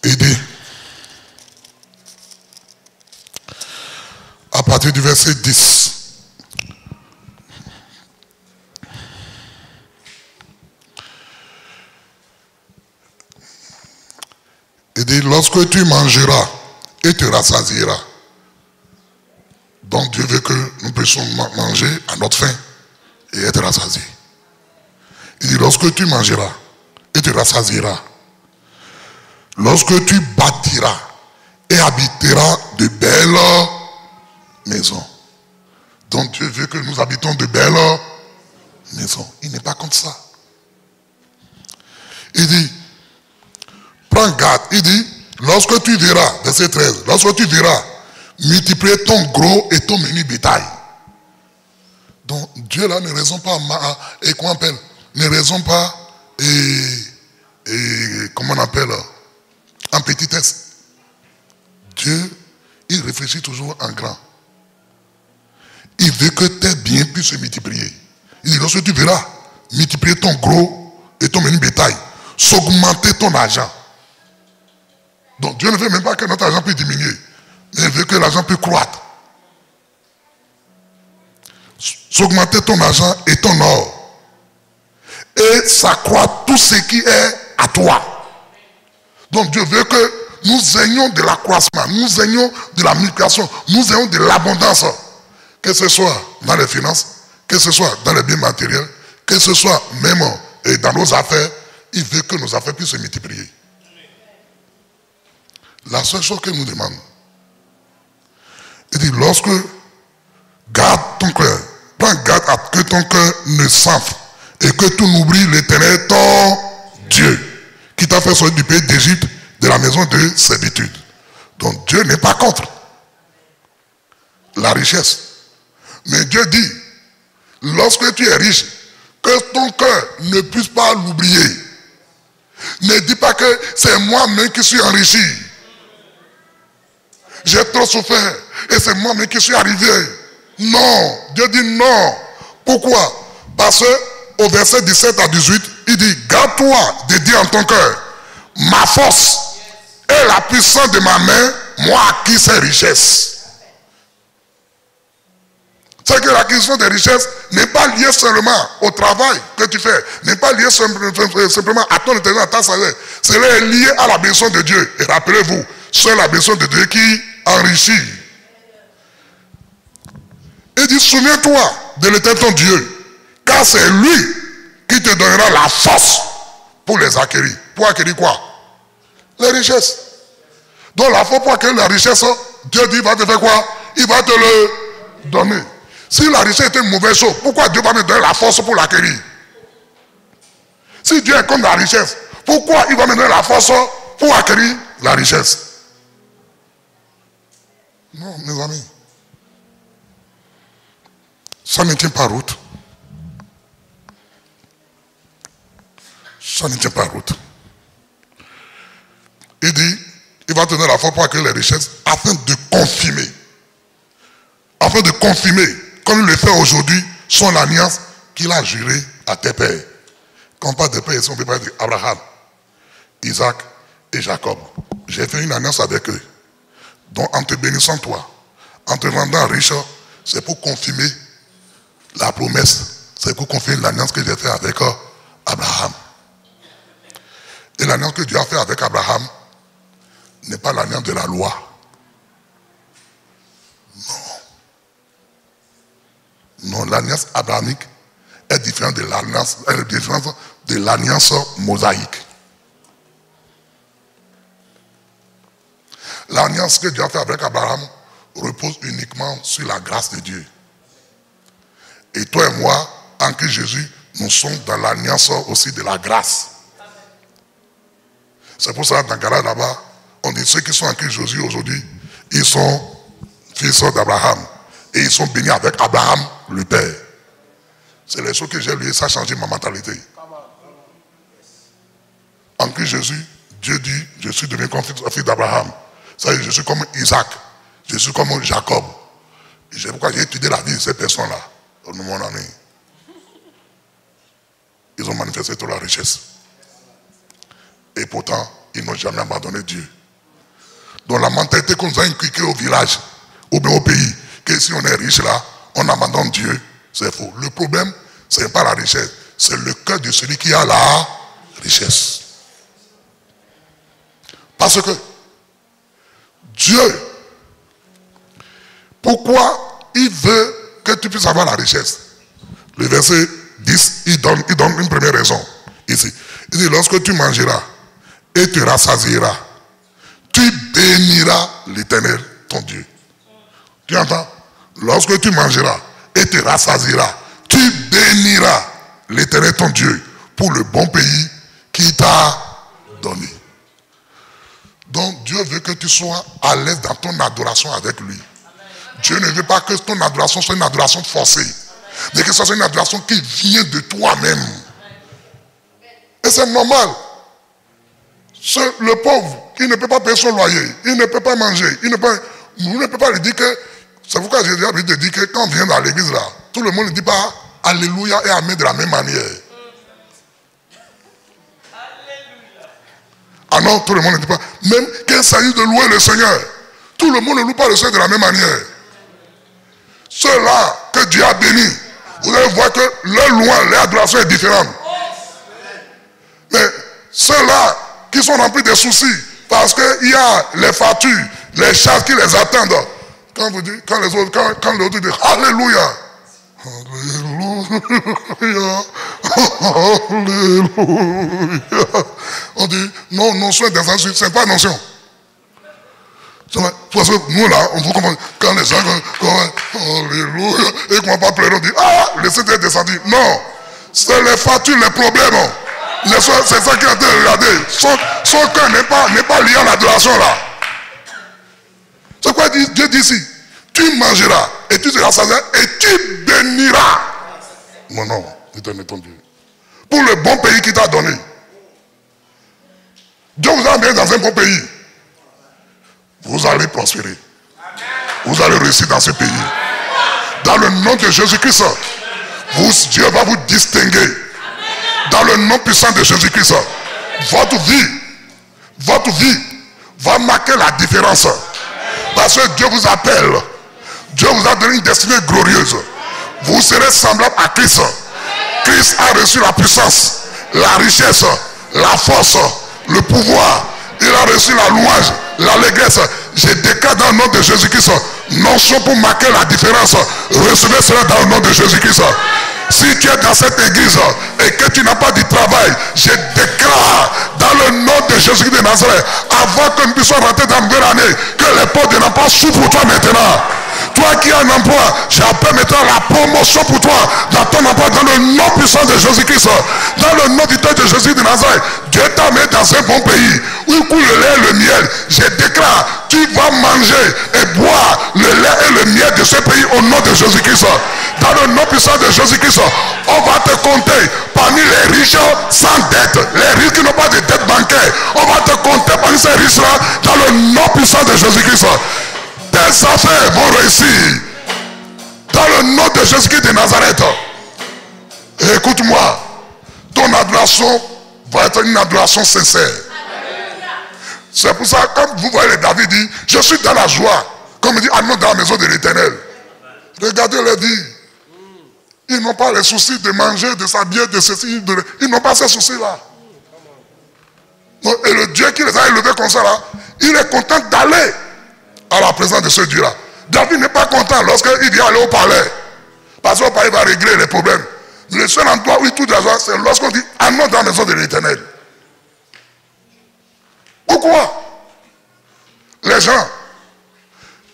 Il dit, à partir du verset 10, il dit, lorsque tu mangeras et te rassasieras, donc Dieu veut que nous puissions manger à notre faim et être rassasiés. Il dit, lorsque tu mangeras et te rassasieras, lorsque tu bâtiras et habiteras de belles maisons. Donc Dieu veut que nous habitons de belles maisons. Il n'est pas contre ça. Il dit, prends garde. Il dit, lorsque tu verras, verset 13, lorsque tu verras multiplier ton gros et ton menu bétail. Donc Dieu là ne raisonne pas et qu'on appelle, ne raisonne pas et comment on appelle en petitesse. Dieu, il réfléchit toujours en grand. Il veut que tes biens puissent se multiplier. Il dit, lorsque tu verras multiplier ton gros et ton menu bétail, s'augmenter ton argent. Donc Dieu ne veut même pas que notre argent puisse diminuer, mais il veut que l'argent puisse croître. augmenter ton argent et ton or. Et s'accroît tout ce qui est à toi. Donc Dieu veut que nous ayons de l'accroissement, nous ayons de la multiplication, nous ayons de l'abondance. Que ce soit dans les finances, que ce soit dans les biens matériels, que ce soit même dans nos affaires, il veut que nos affaires puissent se multiplier. La seule chose qu'il nous demande, il dit, lorsque garde ton cœur, prends garde à que ton cœur ne s'enfle et que tu n'oublies l'Éternel ton Dieu qui t'a fait sortir du pays d'Égypte, de la maison de servitude. Donc Dieu n'est pas contre la richesse. Mais Dieu dit, lorsque tu es riche, que ton cœur ne puisse pas l'oublier. Ne dis pas que c'est moi-même qui suis enrichi. J'ai trop souffert et c'est moi-même qui suis arrivé. Non, Dieu dit non. Pourquoi? Parce qu'au verset 17 à 18, il dit, garde-toi de dire en ton cœur, ma force et la puissance de ma main m'ont acquis ces richesses. C'est que l'acquisition des richesses n'est pas liée seulement au travail que tu fais, n'est pas liée simplement à ton intérêt, à ta salaire. C'est lié à la bénédiction de Dieu. Et rappelez-vous, c'est la bénédiction de Dieu qui enrichit. Il dit, souviens-toi de l'Éternel ton Dieu, car c'est lui qui te donnera la force pour les acquérir. Pour acquérir quoi? Les richesses. Donc la force pour acquérir la richesse, Dieu dit, il va te faire quoi? Il va te le donner. Si la richesse était une mauvaise chose, pourquoi Dieu va me donner la force pour l'acquérir? Si Dieu est comme la richesse, pourquoi il va me donner la force pour acquérir la richesse? Non, mes amis. Ça ne tient pas route. Ça ne tient pas route. Il dit, il va te donner la force pour acquérir les richesses afin de confirmer. Afin de confirmer, comme il le fait aujourd'hui, son alliance qu'il a jurée à tes pères. Quand on parle de pères, on peut parler d'Abraham, Isaac et Jacob. J'ai fait une alliance avec eux. Donc en te bénissant toi, en te rendant riche, c'est pour confirmer la promesse. C'est pour confirmer l'alliance que j'ai fait avec Abraham. Et l'alliance que Dieu a fait avec Abraham n'est pas l'alliance de la loi. Non, l'alliance abrahamique est différente de l'alliance mosaïque. L'alliance que Dieu a fait avec Abraham repose uniquement sur la grâce de Dieu. Et toi et moi, en Christ Jésus, nous sommes dans l'alliance aussi de la grâce. C'est pour ça que dans Galates là-bas, on dit ceux qui sont en Christ Jésus aujourd'hui, ils sont fils d'Abraham. Et ils sont bénis avec Abraham, le Père. C'est les choses que j'ai lues, ça a changé ma mentalité. En Christ Jésus, Dieu dit, je suis devenu comme fils d'Abraham. Ça veut dire, je suis comme Isaac, je suis comme Jacob. Et c'est pourquoi j'ai étudié la vie de ces personnes-là, mon ami. Ils ont manifesté toute la richesse. Et pourtant, ils n'ont jamais abandonné Dieu. Donc la mentalité qu'on nous a inculquée au village, ou bien au pays, que si on est riche là, on abandonne Dieu, c'est faux. Le problème, ce n'est pas la richesse, c'est le cœur de celui qui a la richesse. Parce que Dieu, pourquoi il veut que tu puisses avoir la richesse? Le verset 10, il donne une première raison. Ici, il dit, lorsque tu mangeras et te rassasieras, tu béniras l'Éternel, ton Dieu. Tu entends? Lorsque tu mangeras et te rassasieras, tu béniras l'Éternel, ton Dieu, pour le bon pays qu'il t'a donné. Donc Dieu veut que tu sois à l'aise dans ton adoration avec lui. Dieu ne veut pas que ton adoration soit une adoration forcée, mais que ce soit une adoration qui vient de toi-même. Et c'est normal. Le pauvre qui ne peut pas payer son loyer, il ne peut pas manger, il ne peut pas lui dire que... C'est pourquoi j'ai déjà envie de dire que quand on vient dans l'église là, tout le monde ne dit pas Alléluia et Amen de la même manière. Ah non, tout le monde ne dit pas. Même qu'il s'agit de louer le Seigneur, tout le monde ne loue pas le Seigneur de la même manière. Ceux-là que Dieu a bénis, vous allez voir que leur louange, leur adoration est différente. Mais ceux-là qui sont remplis de soucis, parce qu'il y a les factures, les charges qui les attendent. Quand vous dites, quand l'autre dit Alléluia. Alléluia. Alléluia. On dit non, notion des insultes, ce n'est pas notion. Parce que nous là, on vous comprend. Quand les gens Alléluia, et qu'on ne va pas pleurer, on dit ah, le Seigneur est descendu. Non, c'est les factures, les problèmes. C'est ça qu'il a été regardé. Son cœur n'est pas lié à l'adoration là. C'est quoi Dieu dit ici? Tu mangeras et tu seras satisfait et tu béniras. Mon nom, éternel ton Dieu. Pour le bon pays qu'il t'a donné. Dieu vous a amené dans un bon pays. Vous allez prospérer. Vous allez réussir dans ce pays. Dans le nom de Jésus-Christ, Dieu va vous distinguer. Dans le nom puissant de Jésus-Christ, votre vie va marquer la différence. Parce que Dieu vous appelle. Dieu vous a donné une destinée glorieuse. Vous serez semblable à Christ. Christ a reçu la puissance, la richesse, la force, le pouvoir. Il a reçu la louange, l'allégresse. Je déclare dans le nom de Jésus-Christ, non seulement pour marquer la différence, recevez cela dans le nom de Jésus-Christ. Si tu es dans cette église et que tu n'as pas de travail, je déclare dans le nom de Jésus de Nazareth, avant que nous puissions rentrer dans la nouvelle année, que les portes de l'emploi s'ouvrent pour toi maintenant. Toi qui as un emploi, j'appelle maintenant la promotion pour toi dans ton emploi, dans le nom puissant de Jésus-Christ, dans le nom du Père de Jésus de Nazareth. Dieu t'a mis dans un bon pays où coule le lait et le miel. Je déclare, tu vas manger et boire le lait et le miel de ce pays au nom de Jésus-Christ. Dans le nom puissant de Jésus-Christ, on va te compter parmi les riches sans dette, les riches qui n'ont pas de dette bancaire. On va te compter parmi ces riches-là dans le nom puissant de Jésus-Christ. Tes affaires vont réussir dans le nom de Jésus-Christ de Nazareth. Écoute-moi, ton adoration va être une adoration sincère. C'est pour ça, comme vous voyez, David dit, je suis dans la joie. Comme il dit, allons dans la maison de l'Éternel. Regardez les dit. Ils n'ont pas les soucis de manger, de s'habiller, de ceci. Ils n'ont pas ces soucis-là. Et le Dieu qui les a élevés comme ça, là, il est content d'aller à la présence de ce Dieu-là. David n'est pas content lorsqu'il vient aller au palais. Parce qu'au palais, il va régler les problèmes. Le seul endroit où il trouve de la joie, c'est lorsqu'on dit, allons dans la maison de l'Éternel. Pourquoi? Les gens,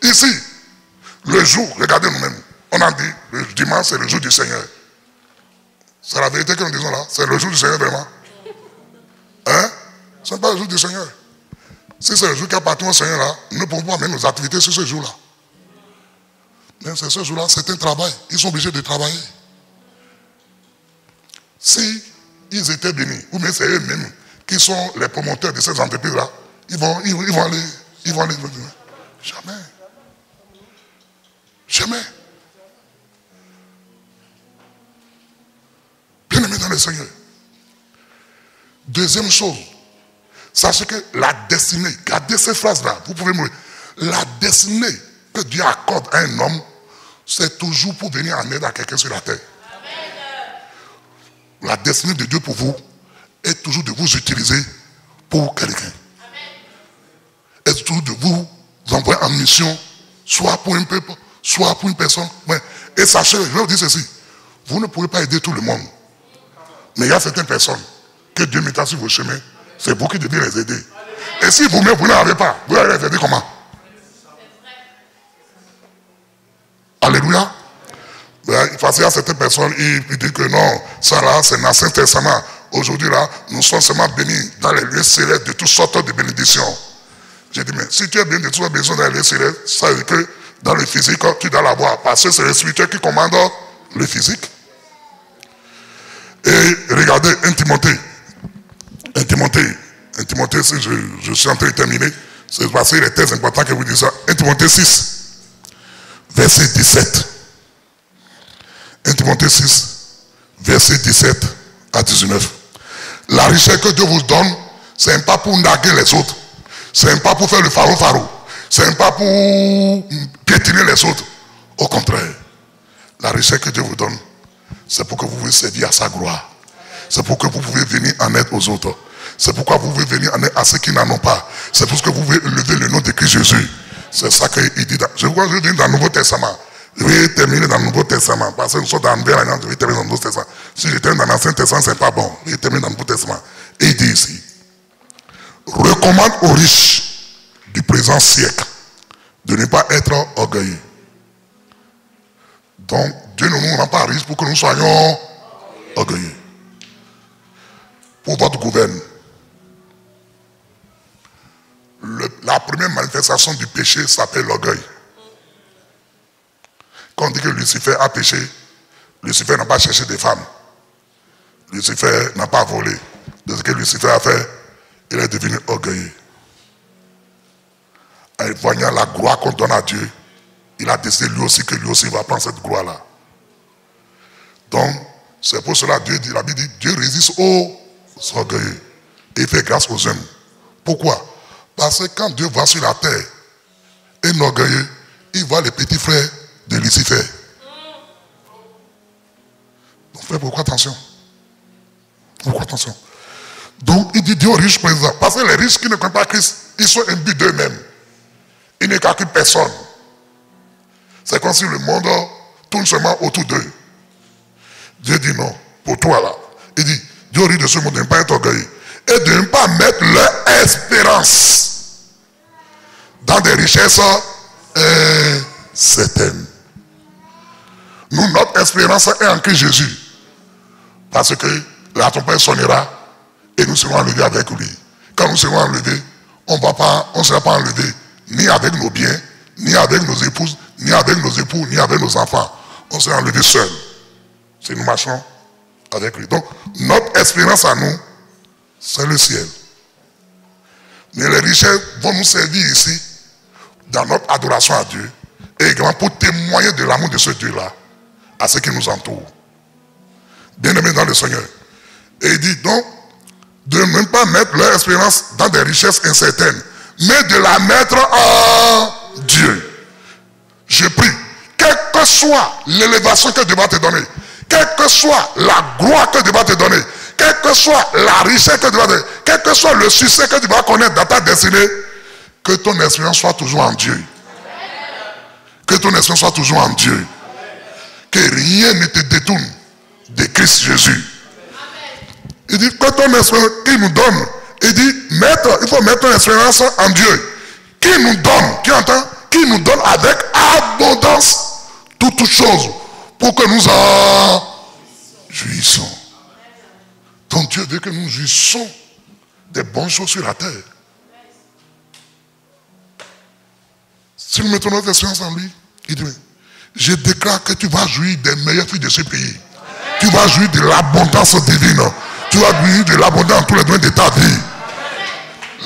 ici, le jour, regardez nous-mêmes, on a dit, le dimanche, c'est le jour du Seigneur. C'est la vérité que nous disons là. C'est le jour du Seigneur vraiment. Hein? Ce n'est pas le jour du Seigneur. Si c'est le jour qui appartient au Seigneur là, nous ne pouvons pas mettre nos activités sur ce jour-là. Mais c'est ce jour-là, c'est un travail. Ils sont obligés de travailler. Si ils étaient bénis, ou même c'est eux-mêmes qui sont les promoteurs de ces entreprises-là, ils vont aller. Jamais. Jamais. Bien-aimés dans le Seigneur. Deuxième chose, sachez que la destinée, gardez ces phrases-là, vous pouvez mourir. La destinée que Dieu accorde à un homme, c'est toujours pour venir en aide à quelqu'un sur la terre. La destinée de Dieu pour vous est toujours de vous utiliser pour quelqu'un. Est toujours de vous envoyer en mission, soit pour un peuple, soit pour une personne. Et sachez, je vais vous dire ceci, vous ne pouvez pas aider tout le monde. Mais il y a certaines personnes que Dieu mettra sur vos chemins, c'est vous qui devez les aider. Et si vous-même, vous n'en avez pas, vous allez les aider comment? Alléluia. Parce qu'il y a certaines personnes, ils disent que non, ça là, c'est l'Ancien Testament. Aujourd'hui là, nous sommes seulement bénis dans les lieux célestes de toutes sortes de bénédictions. J'ai dit, mais si tu es béni de toutes sortes de bénédictions dans les lieux célestes, ça veut dire que dans le physique, tu dois l'avoir. Parce que c'est le spirituel qui commande le physique. Et regardez, 1 Timothée, si je suis en train de terminer, c'est parce qu'il est très important que vous disiez ça. 1 Timothée 6, verset 17. 1 Timothée 6, verset 17 à 19. La richesse que Dieu vous donne, ce n'est pas pour narguer les autres. Ce n'est pas pour faire le pharo. Ce n'est pas pour piétiner les autres. Au contraire, la richesse que Dieu vous donne, c'est pour que vous pouvez servir à sa gloire. C'est pour que vous pouvez venir en aide aux autres. C'est pourquoi vous pouvez venir en aide à ceux qui n'en ont pas. C'est pour ce que vous pouvez lever le nom de Christ Jésus. C'est ça qu'il dit. Je vois, je viens dans le Nouveau Testament. Je vais terminer dans le Nouveau Testament. Parce que nous sommes dans le Nouvel Alliance, je vais terminer dans le Nouveau Testament. Si je termine dans l'Ancien Testament, ce n'est pas bon. Je vais terminer dans le Nouveau Testament. Et il dit ici, recommande aux riches du présent siècle de ne pas être orgueilleux. Donc, Dieu ne nous rend pas riches pour que nous soyons orgueilleux. Pour votre gouvernement, la première manifestation du péché s'appelle l'orgueil. Quand on dit que Lucifer a péché, Lucifer n'a pas cherché des femmes. Lucifer n'a pas volé. De ce que Lucifer a fait, il est devenu orgueilleux. En voyant la gloire qu'on donne à Dieu, il a décidé lui aussi que lui aussi va prendre cette gloire-là. Donc, c'est pour cela que Dieu dit, la Bible dit, Dieu résiste aux orgueilleux et fait grâce aux hommes. Pourquoi? Parce que quand Dieu va sur la terre, un orgueilleux, il voit les petits frères de Lucifer. Donc, faites beaucoup attention. Beaucoup attention. Donc, il dit Dieu aux riches présents. Parce que les riches qui ne connaissent pas Christ, ils sont imbus d'eux-mêmes. Ils ne calculent personne. C'est comme si le monde tourne seulement autour d'eux. Dieu dit non, pour toi là. Il dit, Dieu aux riches de ce monde de ne pas être orgueilleux. Et de ne pas mettre leur espérance dans des richesses incertaines. Nous, notre espérance est en Christ Jésus. Parce que la trompette sonnera et nous serons enlevés avec lui. Quand nous serons enlevés, on ne sera pas enlevés ni avec nos biens, ni avec nos épouses, ni avec nos époux, ni avec nos enfants. On sera enlevés seuls. Si nous marchons avec lui. Donc, notre espérance à nous, c'est le ciel. Mais les richesses vont nous servir ici, dans notre adoration à Dieu, et également pour témoigner de l'amour de ce Dieu-là à ceux qui nous entourent. Bien-aimés dans le Seigneur. Et il dit donc, de ne même pas mettre leur espérance dans des richesses incertaines, mais de la mettre en Dieu. Je prie, quelle que soit l'élévation que Dieu va te donner, quelle que soit la gloire que Dieu va te donner, quelle que soit la richesse que Dieu va te donner, quel que soit le succès que tu vas connaître dans ta destinée, que ton espérance soit toujours en Dieu. Que ton espérance soit toujours en Dieu. Que rien ne te détourne de Christ Jésus. Il dit que ton espérance qu'il nous donne, il dit il faut mettre ton espérance en Dieu. Qui nous donne, qui entend, qui nous donne avec abondance toutes choses pour que nous en jouissons. Donc Dieu veut que nous jouissons des bonnes choses sur la terre. Si nous mettons notre espérance en lui, il dit, je déclare que tu vas jouir des meilleurs fruits de ce pays. Tu vas jouir de l'abondance divine. Tu vas jouir de l'abondance dans tous les domaines de ta vie.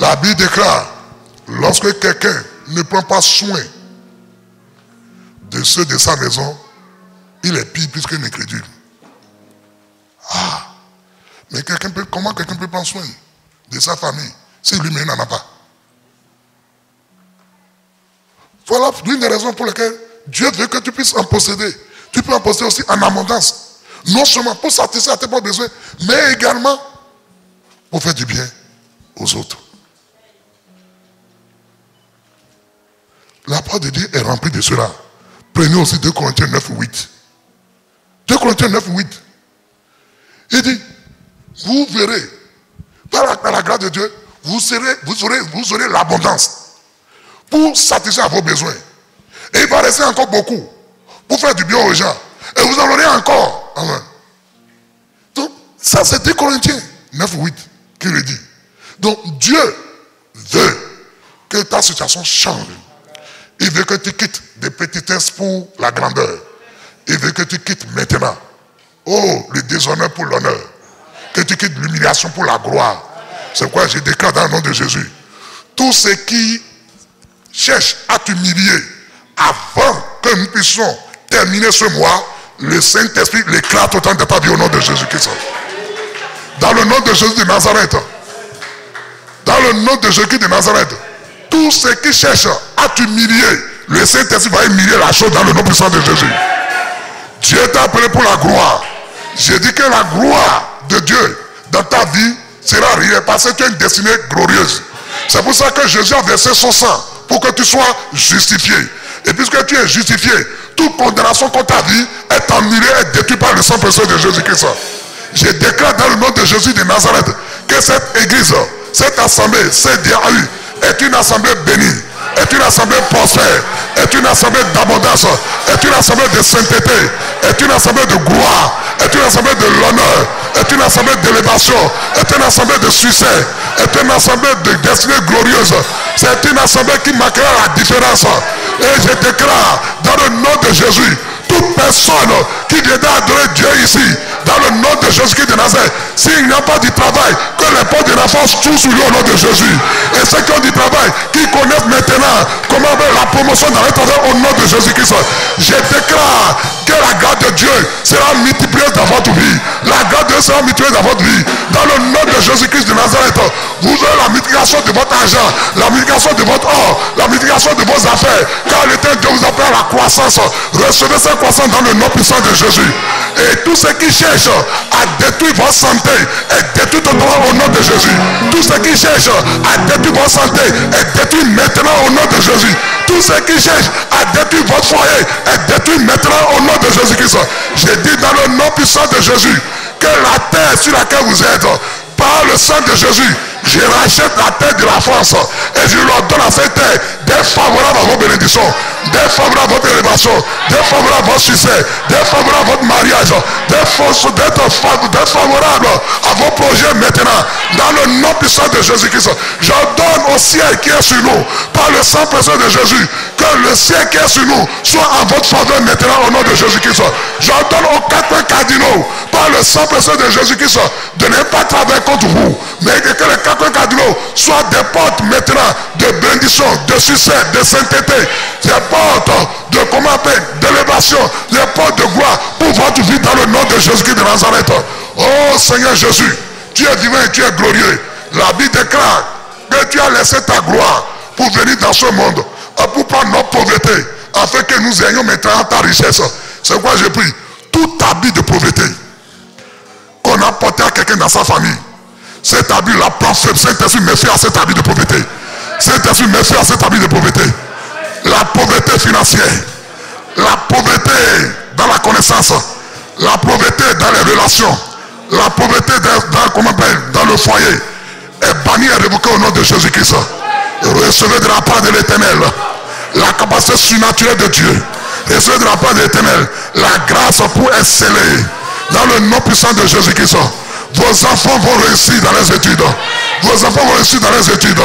La Bible déclare, lorsque quelqu'un ne prend pas soin de ceux de sa maison, il est pire plus qu'un incrédule. Ah, mais comment quelqu'un peut prendre soin de sa famille si lui-même n'en a pas? Voilà l'une des raisons pour lesquelles Dieu veut que tu puisses en posséder. Tu peux en posséder aussi en abondance. Non seulement pour satisfaire tes propres besoins, mais également pour faire du bien aux autres. La parole de Dieu est remplie de cela. Prenez aussi 2 Corinthiens 9:8. 2 Corinthiens 9:8. Il dit, vous verrez, par la grâce de Dieu, vous aurez l'abondance pour satisfaire vos besoins. Et il va rester encore beaucoup pour faire du bien aux gens. Et vous en aurez encore. Amen. Donc, ça c'est 2 Corinthiens 9:8 qui le dit. Donc, Dieu veut que ta situation change. Il veut que tu quittes des petitesses pour la grandeur. Il veut que tu quittes maintenant. Oh, le déshonneur pour l'honneur. Que tu quittes l'humiliation pour la gloire. C'est pourquoi je déclare dans le nom de Jésus. Tous ceux qui cherchent à t'humilier avant que nous puissions terminer ce mois, le Saint-Esprit l'éclate autant de ta vie au nom de Jésus-Christ. Dans le nom de Jésus de Nazareth. Dans le nom de Jésus de Nazareth. Tous ceux qui cherchent à t'humilier, le Saint-Esprit va humilier la chose dans le nom puissant de Jésus. Dieu t'a appelé pour la gloire. J'ai dit que la gloire de Dieu dans ta vie sera réelle parce que tu as une destinée glorieuse. C'est pour ça que Jésus a versé son sang pour que tu sois justifié. Et puisque tu es justifié, toute condamnation contre ta vie est annulée et détruite par le sang précieux de Jésus-Christ. Je déclare dans le nom de Jésus de Nazareth que cette église, cette assemblée, CDAU, est une assemblée bénie, est une assemblée prospère, est une assemblée d'abondance, est une assemblée de sainteté, est une assemblée de gloire, est une assemblée de l'honneur, est une assemblée d'élévation, est une assemblée de succès, est une assemblée de destinée glorieuse. C'est une assemblée qui marquera la différence. Et je déclare dans le nom de Jésus, toute personne qui viendra adorer Dieu ici, dans le nom de Jésus-Christ de Nazareth, s'il n'y a pas du travail, que les portes de la force s'ouvrent sur lui au nom de Jésus. Et ceux qui ont du travail, qui connaissent maintenant comment faire la promotion dans le travail au nom de Jésus-Christ, je déclare que la grâce de Dieu sera multipliée dans votre vie. La grâce de Dieu sera multipliée dans votre vie. Dans le nom de Jésus-Christ de Nazareth, vous aurez la multiplication de votre argent, la multiplication de votre or, la multiplication de vos affaires. Car l'Éternel Dieu vous appelle à la croissance. Recevez cette croissance dans le nom puissant de Jésus. Et tous ceux qui cherchent à détruire votre santé est détruit au nom de Jésus. Tous ceux qui cherchent à détruire votre santé est détruit maintenant au nom de Jésus. Tous ceux qui cherchent à détruire votre foyer est détruit maintenant au nom de Jésus-Christ. J'ai dit dans le nom puissant de Jésus que la terre sur laquelle vous êtes, par le sang de Jésus, je rachète la terre de la France et je leur donne à cette terre des favorables à vos bénédictions, des favorables à votre élévation, des favorables à votre succès, des favorables à votre mariage, des favorables à vos projets maintenant. Dans le nom puissant de Jésus-Christ, je donne au ciel qui est sur nous, par le sang précieux de Jésus, que le ciel qui est sur nous soit en votre faveur maintenant au nom de Jésus-Christ. Je donne aux 4 cardinaux, par le sang précieux de Jésus-Christ, de ne pas travailler contre vous, mais que les 4 cardinaux soient des portes maintenant de bénédiction, de succès, de sainteté, des portes de comment appeler, d'élévation, des portes de gloire pour votre vie dans le nom de Jésus-Christ de Nazareth. Oh Seigneur Jésus, tu es divin et tu es glorieux. La Bible déclare que tu as laissé ta gloire pour venir dans ce monde, pour prendre notre pauvreté, afin que nous ayons maintenant ta richesse. C'est pourquoi je prie, tout habit de pauvreté qu'on a porté à quelqu'un dans sa famille, cet habit la prend faible. Saint-Esprit me fait à cet habit de pauvreté. Saint-Esprit me fait à cet habit de pauvreté. La pauvreté financière, la pauvreté dans la connaissance, la pauvreté dans les relations, la pauvreté dans le foyer est bannie et révoquée au nom de Jésus-Christ. Recevez de la part de l'Éternel la capacité surnaturelle de Dieu. Recevez de la part de l'Éternel la grâce pour exceller dans le nom puissant de Jésus-Christ. Vos enfants vont réussir dans les études. Vos enfants vont réussir dans les études.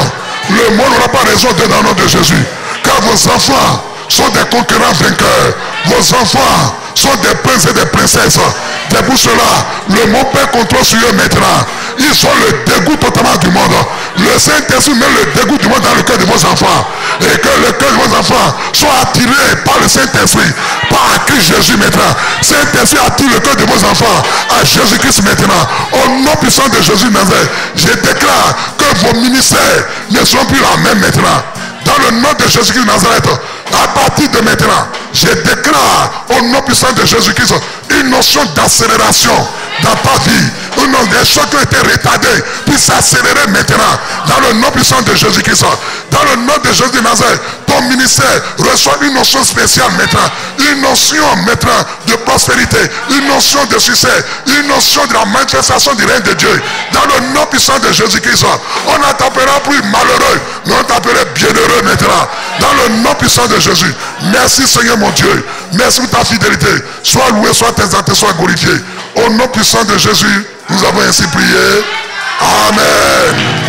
Le monde n'aura pas raison de dans le nom de Jésus. Car vos enfants sont des concurrents vainqueurs. Vos enfants sont des princes et des princesses. C'est pour cela, le monde perd contrôle sur eux maintenant. Ils sont le dégoût totalement du monde. Le Saint-Esprit met le dégoût du monde dans le cœur de vos enfants. Et que le cœur de vos enfants soit attiré par le Saint-Esprit, par Christ Jésus maintenant. Saint-Esprit attire le cœur de vos enfants à Jésus-Christ maintenant. Au nom puissant de Jésus Nazareth, je déclare que vos ministères ne seront plus la même maintenant. Dans le nom de Jésus-Christ Nazareth, à partir de maintenant, je déclare au nom puissant de Jésus-Christ une notion d'accélération dans ta vie. Des choses qui ont été retardées puissent s'accélérer maintenant. Dans le nom puissant de Jésus-Christ. Dans le nom de Jésus de Nazareth, ton ministère reçoit une notion spéciale maintenant. Une notion maintenant de prospérité. Une notion de succès. Une notion de la manifestation du règne de Dieu. Dans le nom puissant de Jésus-Christ. On ne t'appellera plus malheureux, mais on t'appellera bienheureux maintenant. Dans le nom puissant de Jésus. Merci Seigneur mon Dieu. Merci pour ta fidélité. Sois loué, sois exalté, sois glorifié. Au nom puissant de Jésus, nous avons ainsi prié. Amen.